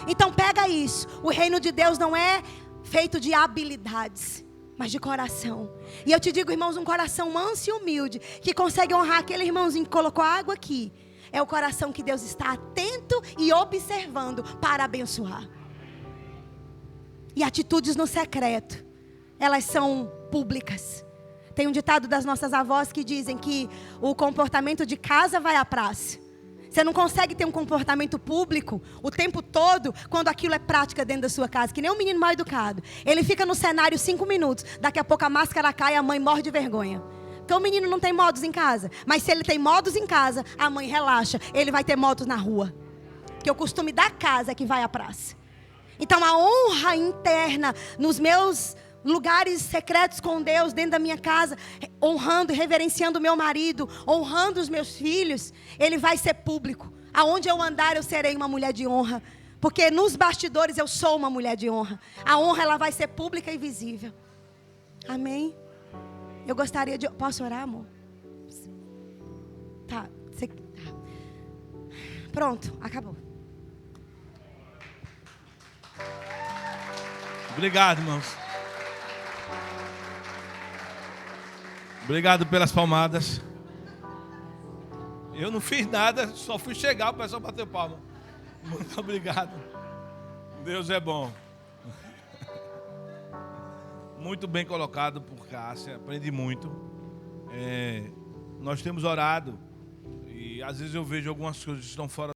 Então pega isso. O reino de Deus não é feito de habilidades, mas de coração. E eu te digo, irmãos, um coração manso e humilde, que consegue honrar aquele irmãozinho que colocou água aqui, é o coração que Deus está atento e observando para abençoar. E atitudes no secreto, elas são públicas. Tem um ditado das nossas avós que dizem que o comportamento de casa vai à praça. Você não consegue ter um comportamento público o tempo todo quando aquilo é prática dentro da sua casa. Que nem um menino mal educado. Ele fica no cenário 5 minutos. Daqui a pouco a máscara cai e a mãe morre de vergonha. Porque o menino não tem modos em casa. Mas se ele tem modos em casa, a mãe relaxa. Ele vai ter modos na rua. Porque o costume da casa é que vai à praça. Então a honra interna nos meus lugares secretos com Deus, dentro da minha casa, honrando e reverenciando o meu marido, honrando os meus filhos, ele vai ser público. Aonde eu andar, eu serei uma mulher de honra. Porque nos bastidores eu sou uma mulher de honra. A honra, ela vai ser pública e visível. Amém? Eu gostaria de... Posso orar, amor? Tá. Pronto, acabou. Obrigado, irmãos. Obrigado pelas palmadas. Eu não fiz nada, só fui chegar, o pessoal bateu palma. Muito obrigado. Deus é bom. Muito bem colocado por Cássia, aprendi muito. Nós temos orado e às vezes eu vejo algumas coisas que estão fora